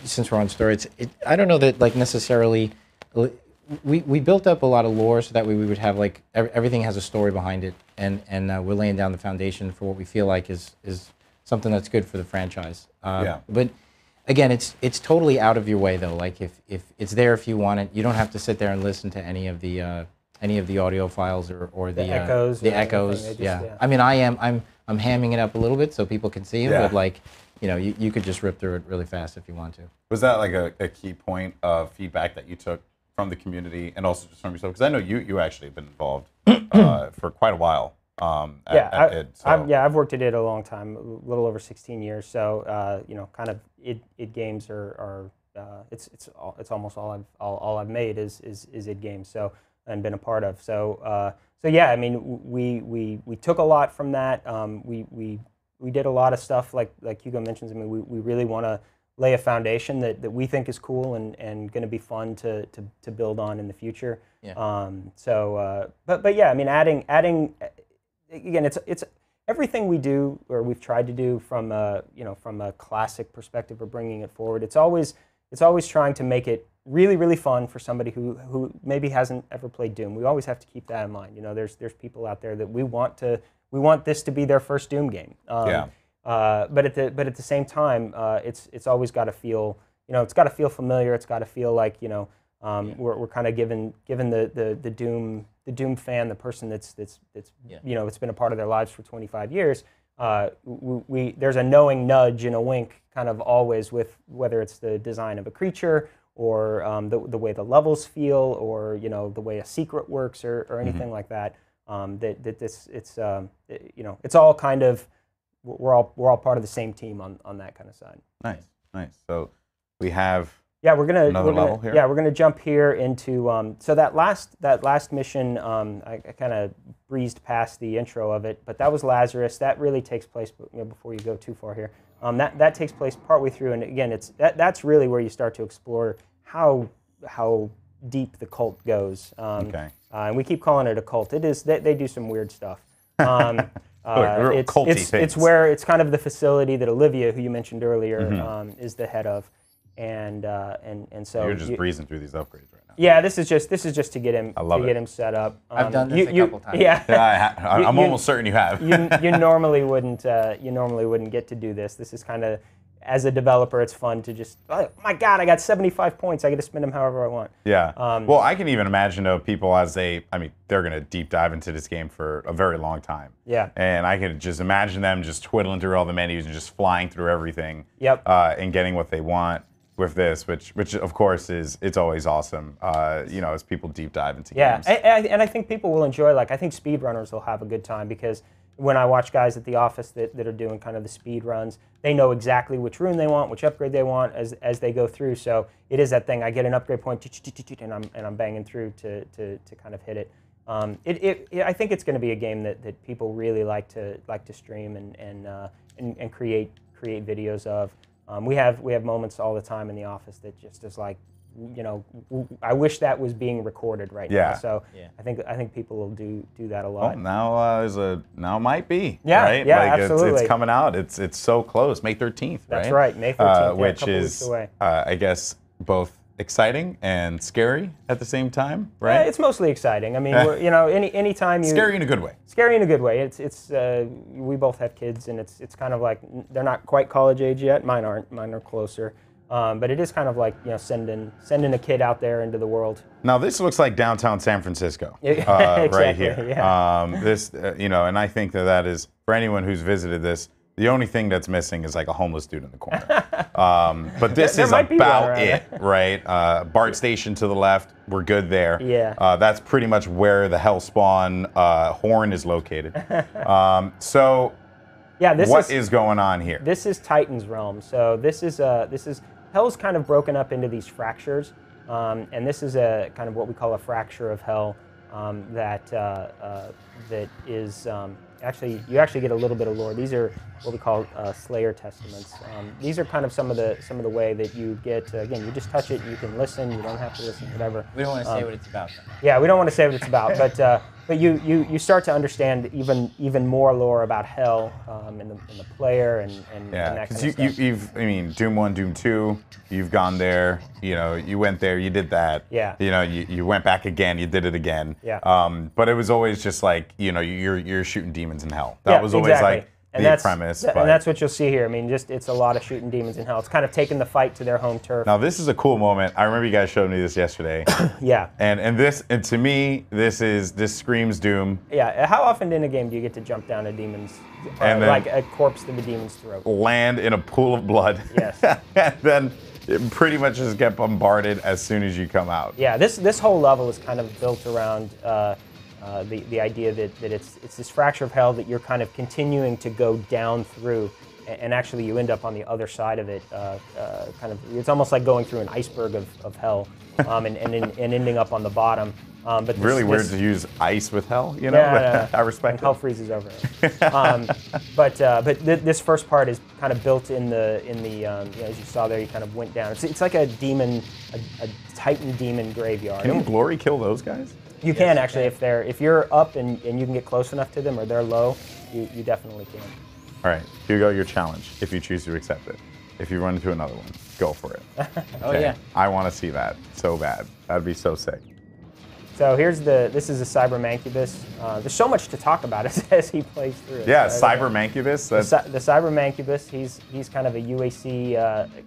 Since we're on story, I don't know that, like, necessarily. We built up a lot of lore so that way we would have, like, everything has a story behind it, and we're laying down the foundation for what we feel like is something that's good for the franchise. But again, it's totally out of your way, though. Like, if it's there if you want it, you don't have to sit there and listen to any of the audio files or the echoes. The echoes. I mean, I'm hamming it up a little bit so people can see it, but, like, you could just rip through it really fast if you want to. Was that like a key point of feedback that you took from the community and also just from yourself? Because I know you actually have been involved for quite a while. I've worked at it a long time, a little over 16 years. So kind of id games are it's almost all I've made is id games. So and been a part of. So yeah, I mean we took a lot from that. We did a lot of stuff like Hugo mentions. I mean we really want to lay a foundation that we think is cool and going to be fun to build on in the future. Yeah. But yeah, I mean, adding again, it's everything we do or we've tried to do from a classic perspective or bringing it forward. It's always trying to make it really fun for somebody who maybe hasn't ever played Doom. We always have to keep that in mind. There's people out there that we want this to be their first Doom game. But at the same time, it's always got to feel, it's got to feel familiar. It's got to feel like, we're kind of giving the Doom fan, the person that's it's been a part of their lives for 25 years. There's a knowing nudge and a wink kind of always with whether it's the design of a creature or the way the levels feel or the way a secret works or anything like that. It's all kind of. We're all part of the same team on that kind of side. Nice. So we have we're gonna level here. Yeah, we're gonna jump here into so that last mission. I kind of breezed past the intro of it, but that was Lazarus. That really takes place before you go too far here. That takes place partway through, and again, that's really where you start to explore how deep the cult goes. And we keep calling it a cult. It is. They do some weird stuff. It's where it's kind of the facility that Olivia, who you mentioned earlier, is the head of, and so you're just breezing through these upgrades right now. Yeah, this is just to get him set up. I've done this a couple times. Yeah, I'm almost certain you have. you normally wouldn't get to do this. This is kind of, as a developer, it's fun to just, oh my God, I got 75 points. I get to spend them however I want. Yeah. Well, I can even imagine though people they're going to deep dive into this game for a very long time. Yeah. And I can just imagine them just twiddling through all the menus and just flying through everything. Yep. And getting what they want with this, which of course it's always awesome. As people deep dive into games. Yeah, and I think people will enjoy. I think speedrunners will have a good time because when I watch guys at the office that are doing kind of the speed runs, they know exactly which rune they want, which upgrade they want as they go through. So it is that thing. I get an upgrade point, and I'm banging through to kind of hit it. I think it's going to be a game that people really like to stream and create videos of. We have moments all the time in the office that just is like, I wish that was being recorded right now. So I think people will do that a lot. Well, now might be. Yeah, right? Yeah, absolutely. It's coming out. It's so close. May 13th. That's right. May 13th. Which is I guess both exciting and scary at the same time, right? Yeah, it's mostly exciting. I mean, anytime you scary in a good way. Scary in a good way. It's we both have kids, and it's kind of like they're not quite college age yet. Mine aren't. Mine are closer. But it is kind of like sending a kid out there into the world. Now this looks like downtown San Francisco, exactly, right here. Yeah. This and I think that is for anyone who's visited this. The only thing that's missing is like a homeless dude in the corner. But this There is might be one about around it, right? BART station to the left, we're good there. Yeah. That's pretty much where the Hellspawn horn is located. So Yeah, what is going on here? This is Titan's realm. So this is Hell's kind of broken up into these fractures, and this is a kind of what we call a fracture of Hell that is actually you actually get a little bit of lore. These are what we call Slayer testaments. These are kind of some of the way that you get. Again, you just touch it, you can listen. You don't have to listen, whatever. We don't want to say what it's about, though. Yeah, we don't want to say what it's about, but you start to understand even more lore about Hell in the player and Yeah, that because kind of stuff. I mean, Doom 1, Doom 2, you've gone there, you went there, you did that. Yeah. You went back again, you did it again. Yeah. But it was always just like, you're shooting demons in hell. That was always like the premise. And that's what you'll see here. I mean, it's a lot of shooting demons in hell. It's kind of taking the fight to their home turf. Now this is a cool moment. I remember you guys showed me this yesterday. Yeah. And to me, this screams Doom. Yeah. How often in a game do you get to jump down a demon's, And then like a corpse to the demon's throat? Land in a pool of blood. Yes. And then it pretty much just get bombarded as soon as you come out. Yeah. This whole level is kind of built around the idea that it's this fracture of Hell that you're kind of continuing to go down through, and actually you end up on the other side of it. Kind of, it's almost like going through an iceberg of Hell, and ending up on the bottom. But Really weird to use ice with Hell, Yeah, I respect and Hell it. freezes over it. But this first part is kind of built in the as you saw there, you kind of went down. It's like a demon, a Titan demon graveyard. Can Glory kill those guys? You can actually, if you're up and you can get close enough to them, or they're low, you definitely can. All right, Hugo, your challenge, if you choose to accept it. If you run into another one, go for it. Oh, yeah. I want to see that so bad. That'd be so sick. So this is a Cyber Mancubus. There's so much to talk about as he plays through it. Yeah, Cyber Mancubus. The Cyber Mancubus, he's kind of a UAC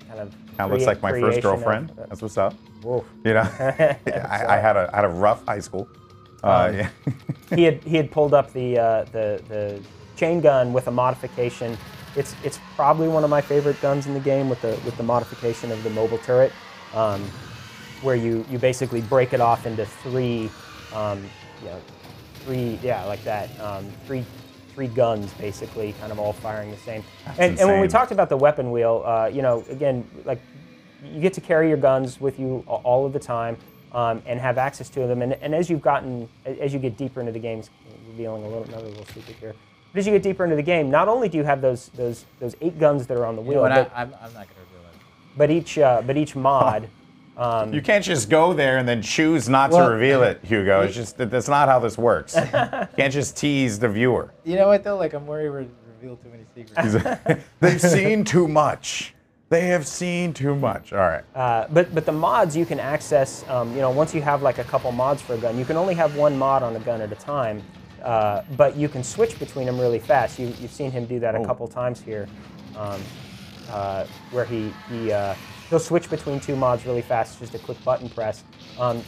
kind of. Kind of looks like my first girlfriend. That's what's up. Whoa. I had a rough high school. Yeah. he had pulled up the chain gun with a modification. It's probably one of my favorite guns in the game with the modification of the mobile turret, where you basically break it off into three guns basically, kind of all firing the same. And when we talked about the weapon wheel, again, like you get to carry your guns with you all of the time and have access to them. And as you get deeper into the game, revealing another little secret here. But as you get deeper into the game, not only do you have those 8 guns that are on the wheel, I'm not going to reveal that. but each mod. You can't just go there and then choose not to reveal it, Hugo. It's just that's not how this works. You can't just tease the viewer. You know what though? Like I'm worried we reveal too many secrets. They've seen too much. They have seen too much. All right. But the mods you can access. Once you have like a couple mods for a gun, you can only have one mod on a gun at a time. But you can switch between them really fast. You've seen him do that a couple times here, where he'll switch between 2 mods really fast, just a quick button press.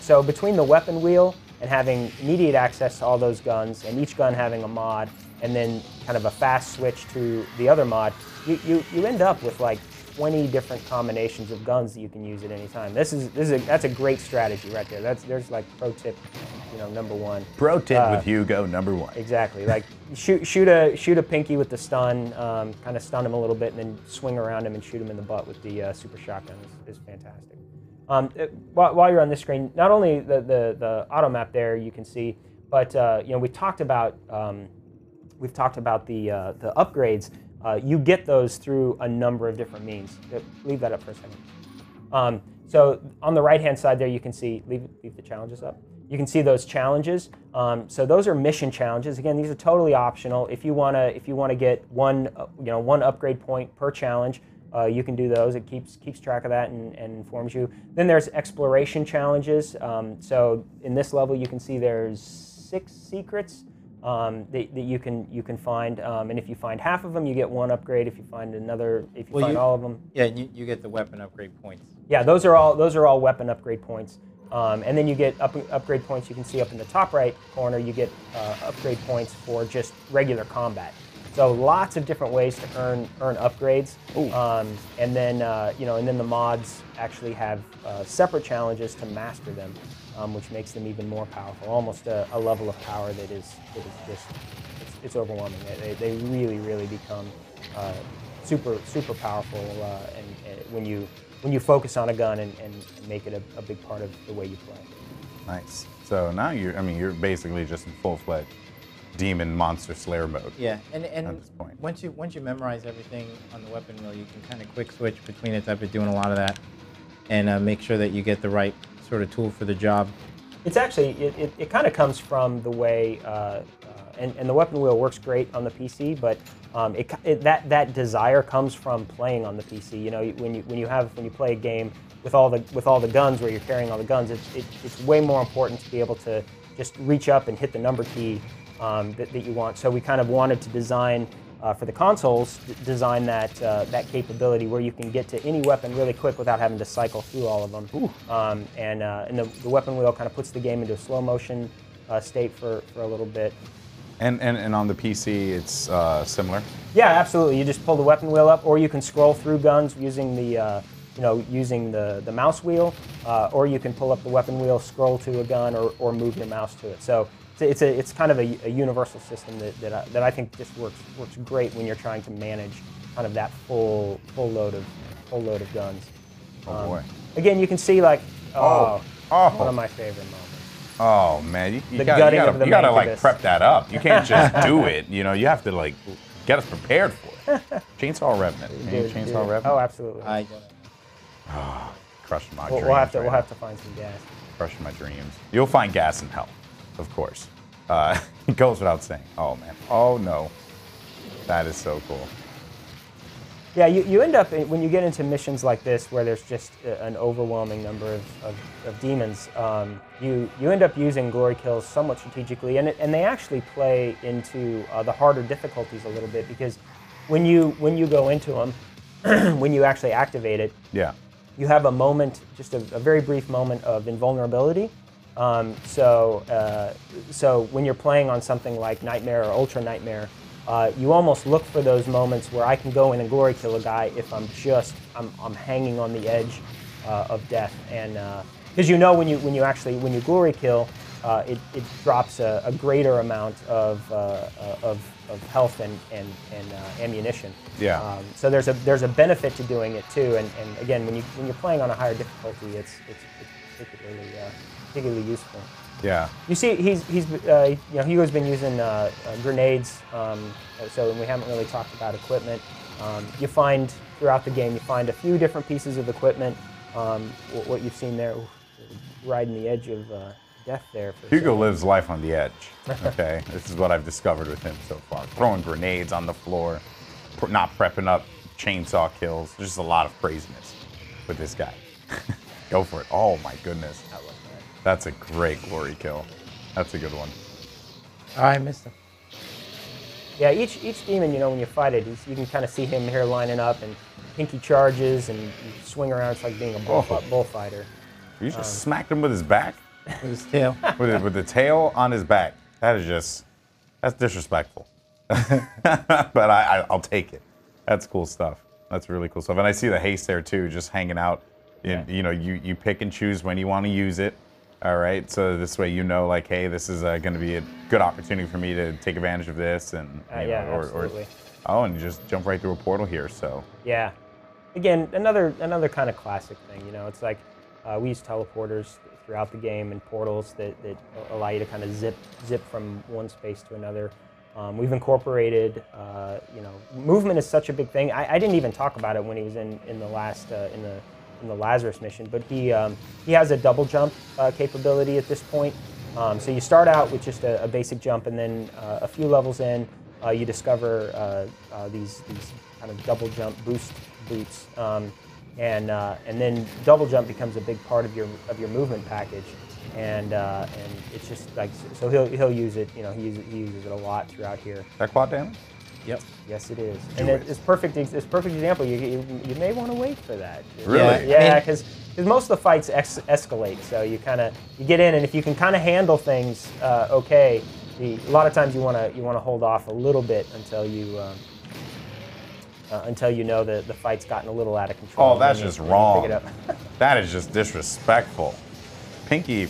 So between the weapon wheel and having immediate access to all those guns, and each gun having a mod, and then kind of a fast switch to the other mod, you end up with like 20 different combinations of guns that you can use at any time. That's a great strategy right there. There's like pro tip, number 1. Pro tip with Hugo, number 1. Exactly. Like shoot a pinky with the stun, kind of stun him a little bit, and then swing around him and shoot him in the butt with the super shotgun is fantastic. While you're on this screen, not only the auto map there you can see, but we've talked about the upgrades. You get those through a number of different means. Leave that up for a second. So on the right-hand side there, you can see, leave the challenges up. You can see those challenges. So those are mission challenges. Again, these are totally optional. If you wanna get one upgrade point per challenge, you can do those. It keeps track of that and informs you. Then there's exploration challenges. So in this level, you can see there's 6 secrets. That you can find, and if you find half of them, you get 1 upgrade. If you find find all of them, yeah, you get the weapon upgrade points. Yeah, those are all weapon upgrade points, and then you get upgrade points. You can see up in the top right corner, you get upgrade points for just regular combat. So lots of different ways to earn upgrades, and then and then the mods actually have separate challenges to master them, which makes them even more powerful. Almost a level of power that is just it's overwhelming. They really become super powerful, and when you focus on a gun and make it a big part of the way you play. Nice. So now you're basically just in full-fledged demon monster slayer mode. Yeah, and at this point. once you memorize everything on the weapon wheel, you can kind of quick switch between it. I've been doing a lot of that, and make sure that you get the right sort of tool for the job. It's actually it kind of comes from the way and the weapon wheel works great on the PC, but that desire comes from playing on the PC. You know, when you play a game with all the guns where you're carrying all the guns, it's way more important to be able to just reach up and hit the number key that you want. So we kind of wanted to design for the consoles, design that capability where you can get to any weapon really quick without having to cycle through all of them. And the weapon wheel kind of puts the game into a slow motion state for a little bit. And on the PC, it's similar? Yeah, absolutely. You just pull the weapon wheel up, or you can scroll through guns using the the mouse wheel, or you can pull up the weapon wheel, scroll to a gun, or move your mouse to it. So it's kind of a universal system that I think just works great when you're trying to manage kind of that full load of guns. Oh boy! Again, you can see like one of my favorite moments. Oh man, you gutting gotta like prep that up. You can't just do it. You know, you have to like get us prepared for it. Chainsaw Revenant. Chainsaw Revenant. Oh, absolutely. I get it. Oh, crushing my dreams. We'll have to find some gas. Crushing my dreams. You'll find gas in hell, of course. It goes without saying. Oh man. Oh no. That is so cool. Yeah, you end up, when you get into missions like this where there's just an overwhelming number of demons, you end up using glory kills somewhat strategically, and they actually play into the harder difficulties a little bit, because when you go into them, when you actually activate it, yeah, you have a moment, just a very brief moment of invulnerability. So when you're playing on something like Nightmare or Ultra Nightmare, you almost look for those moments where I can go in and glory kill a guy if I'm hanging on the edge of death, and because when you glory kill, it drops a greater amount of health and ammunition. Yeah. So there's a benefit to doing it too, and again when you're playing on a higher difficulty, it's particularly useful. Yeah. You see, Hugo's been using grenades. So we haven't really talked about equipment. You find throughout the game, you find a few different pieces of equipment. What you've seen there, riding the edge of death there. Hugo lives life on the edge. Okay, this is what I've discovered with him so far. Throwing grenades on the floor, not prepping up chainsaw kills. There's just a lot of craziness with this guy. Go for it. Oh my goodness. I love that. That's a great glory kill. That's a good one. Oh, I missed him. Yeah, each demon, when you fight it, you can kind of see him here lining up, and pinky charges, and you swing around. It's like being a bullfighter. You just smacked him with his back? With his tail. with the tail on his back. That's disrespectful. But I'll take it. That's cool stuff. That's really cool stuff. And I see the haste there too, just hanging out. You pick and choose when you want to use it. All right, so this way like, hey, this is going to be a good opportunity for me to take advantage of this, and absolutely. And you just jump right through a portal here. So yeah, again, another kind of classic thing. It's like we use teleporters throughout the game and portals that allow you to kind of zip from one space to another. We've incorporated, movement is such a big thing. I didn't even talk about it when he was in the last in the Lazarus mission, but he has a double jump capability at this point. So you start out with just a basic jump, and then a few levels in, you discover these kind of double jump boost boots, and then double jump becomes a big part of your movement package, and it's just like, so he'll use it. He uses it a lot throughout here. That quad damage? Yep. Yes, it is, and it's perfect. It's perfect example. You may want to wait for that. Really? Yeah, because most of the fights escalate. So you get in, and if you can kind of handle things okay, a lot of times you want to hold off a little bit until you know the fight's gotten a little out of control. Oh, that's just wrong. Pick it up. That is just disrespectful. Pinky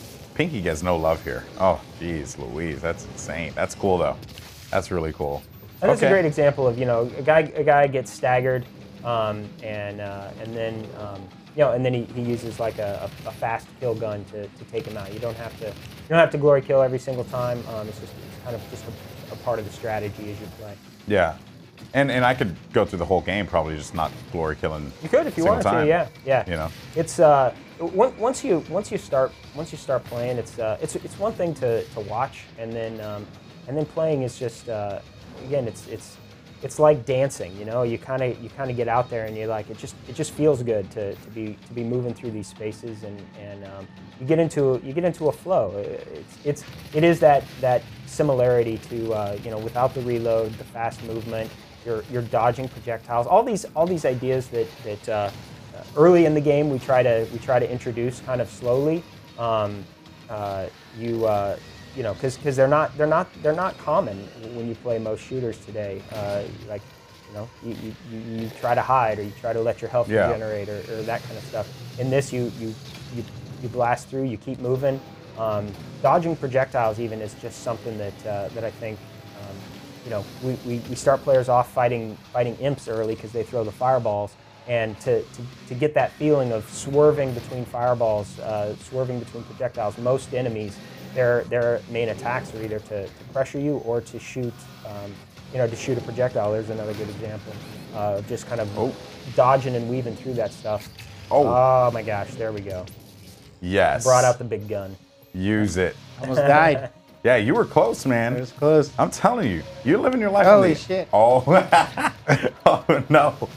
gets no love here. Oh, geez, Louise, that's insane. That's cool though. That's really cool. And that's a great example of, a guy gets staggered, and then he uses like a fast kill gun to take him out. You don't have to glory kill every single time. It's kind of just a part of the strategy as you play. Yeah, and I could go through the whole game probably just not glory killing. You could if you wanted to. Yeah. It's once you start playing, it's one thing to watch, and then playing is just again it's like dancing. You kind of get out there and you're like it just feels good to be moving through these spaces, and you get into a flow. It is that similarity to without the reload, the fast movement, you're dodging projectiles, all these ideas that early in the game we try to introduce kind of slowly. Because they're not common when you play most shooters today. You try to hide, or you try to let your health regenerate, or that kind of stuff. In this, you blast through, you keep moving. Dodging projectiles even is just something that I think we start players off fighting imps early because they throw the fireballs, and to get that feeling of swerving between fireballs, swerving between projectiles. Most enemies, their main attacks are either to pressure you or to shoot, to shoot a projectile. There's another good example. Just kind of dodging and weaving through that stuff. Oh my gosh, there we go. Yes. Brought out the big gun. Use it. Almost died. Yeah, you were close, man. It was close. I'm telling you, you're living your life. Holy shit. Oh, oh no.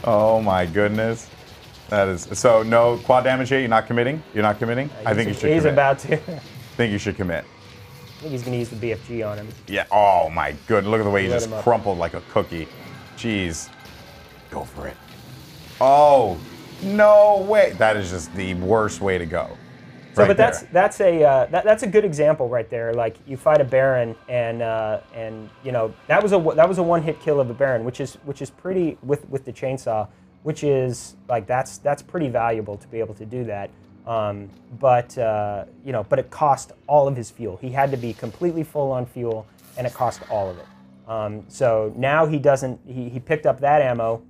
Oh my goodness. That is so. No quad damage here. You're not committing. I think you should. He's commit. about to. I think you should commit. I think he's going to use the BFG on him. Yeah. Oh my goodness. Look at the way he Let just him up. crumpled like a cookie. Jeez. Go for it. Oh no way. That is just the worst way to go. So, Right but there. that's a good example right there. Like you fight a Baron, and that was a one-hit kill of a Baron, which is pretty with the chainsaw, which is like that's pretty valuable to be able to do that. But it cost all of his fuel. He had to be completely full on fuel, and it cost all of it. So now he doesn't. He picked up that ammo,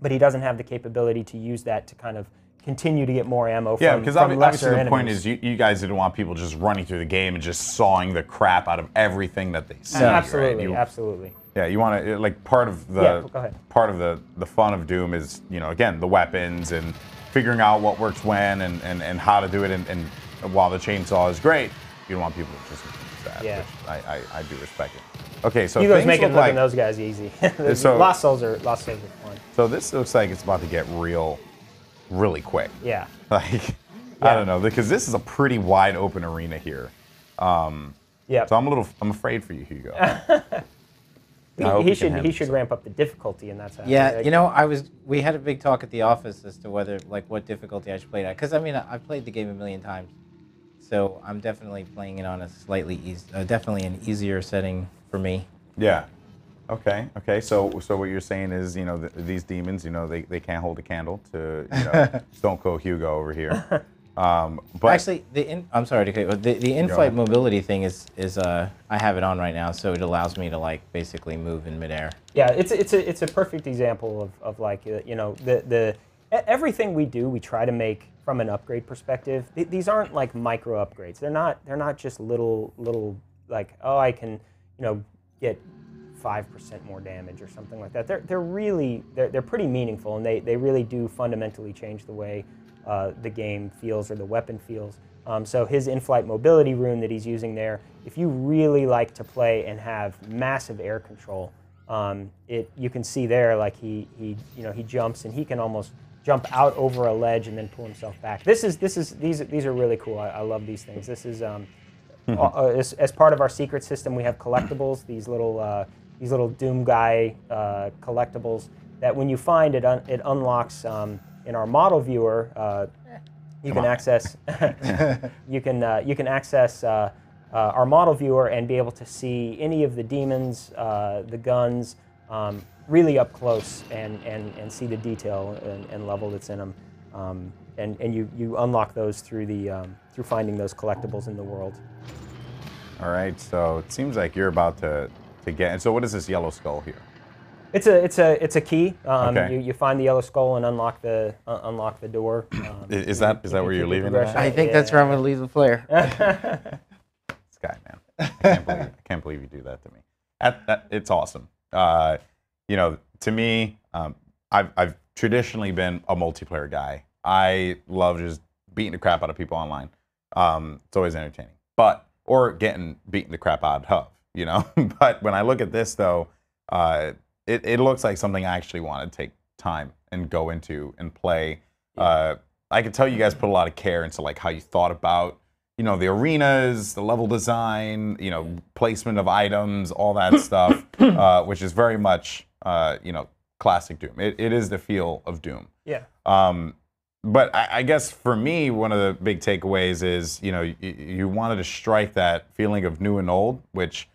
but he doesn't have the capability to use that to kind of continue to get more ammo from, because from lesser obviously the enemies. point is you guys didn't want people just running through the game and just sawing the crap out of everything that they see. Absolutely, right? absolutely. Yeah, you want to like part of the go ahead. part of the fun of Doom is again the weapons and figuring out what works when and how to do it, and while the chainsaw is great, you don't want people to just use that. Yeah. Which I do respect it. Okay, so Hugo's things making look like those guys easy. So- Lost Souls are fun. so this looks like it's about to get really quick. Yeah. Like I don't know, because this is a pretty wide open arena here. Yeah. So I'm afraid for you, Hugo. He should ramp up the difficulty, and that's how. Yeah, we had a big talk at the office as to what difficulty I should play it at. Because I've played the game a million times, so I'm definitely playing it on a definitely an easier setting for me. Yeah. Okay. So what you're saying is, these demons, they can't hold a candle to, Stone Cold Hugo over here. But Actually, I'm sorry to cut you, but the in-flight mobility thing is I have it on right now, so it allows me to basically move in midair. Yeah, it's a perfect example of everything we do, we try to make from an upgrade perspective. These aren't like micro upgrades. They're not just little like, oh, I can get 5% more damage or something like that. They're pretty meaningful, and they really do fundamentally change the way the game feels or the weapon feels. So his in-flight mobility rune that he's using there, if you really like to play and have massive air control, you can see there like he jumps, and he can almost jump out over a ledge and then pull himself back. These are really cool. I love these things. This is as part of our secret system, we have collectibles. These little Doom guy collectibles that when you find it, it unlocks in our model viewer. You can access our model viewer and be able to see any of the demons, the guns, really up close and see the detail and level that's in them. And you unlock those through through finding those collectibles in the world. All right, so it seems like you're about to get. And so, what is this yellow skull here? It's a key. Okay. You find the yellow skull and unlock the door. Is that where you're leaving it? I think that's where I'm going to leave the player. This guy, man, I can't believe you do that to me. It's awesome. You know, to me, I've traditionally been a multiplayer guy. I love just beating the crap out of people online. It's always entertaining, or getting beaten the crap out of, you know. But when I look at this, though, it looks like something I actually want to take time and go into and play. I can tell you guys put a lot of care into like how you thought about, you know, the arenas, the level design, you know, placement of items, all that stuff, which is very much, you know, classic Doom. It is the feel of Doom. Yeah. But I guess for me, one of the big takeaways is, you know, you wanted to strike that feeling of new and old, which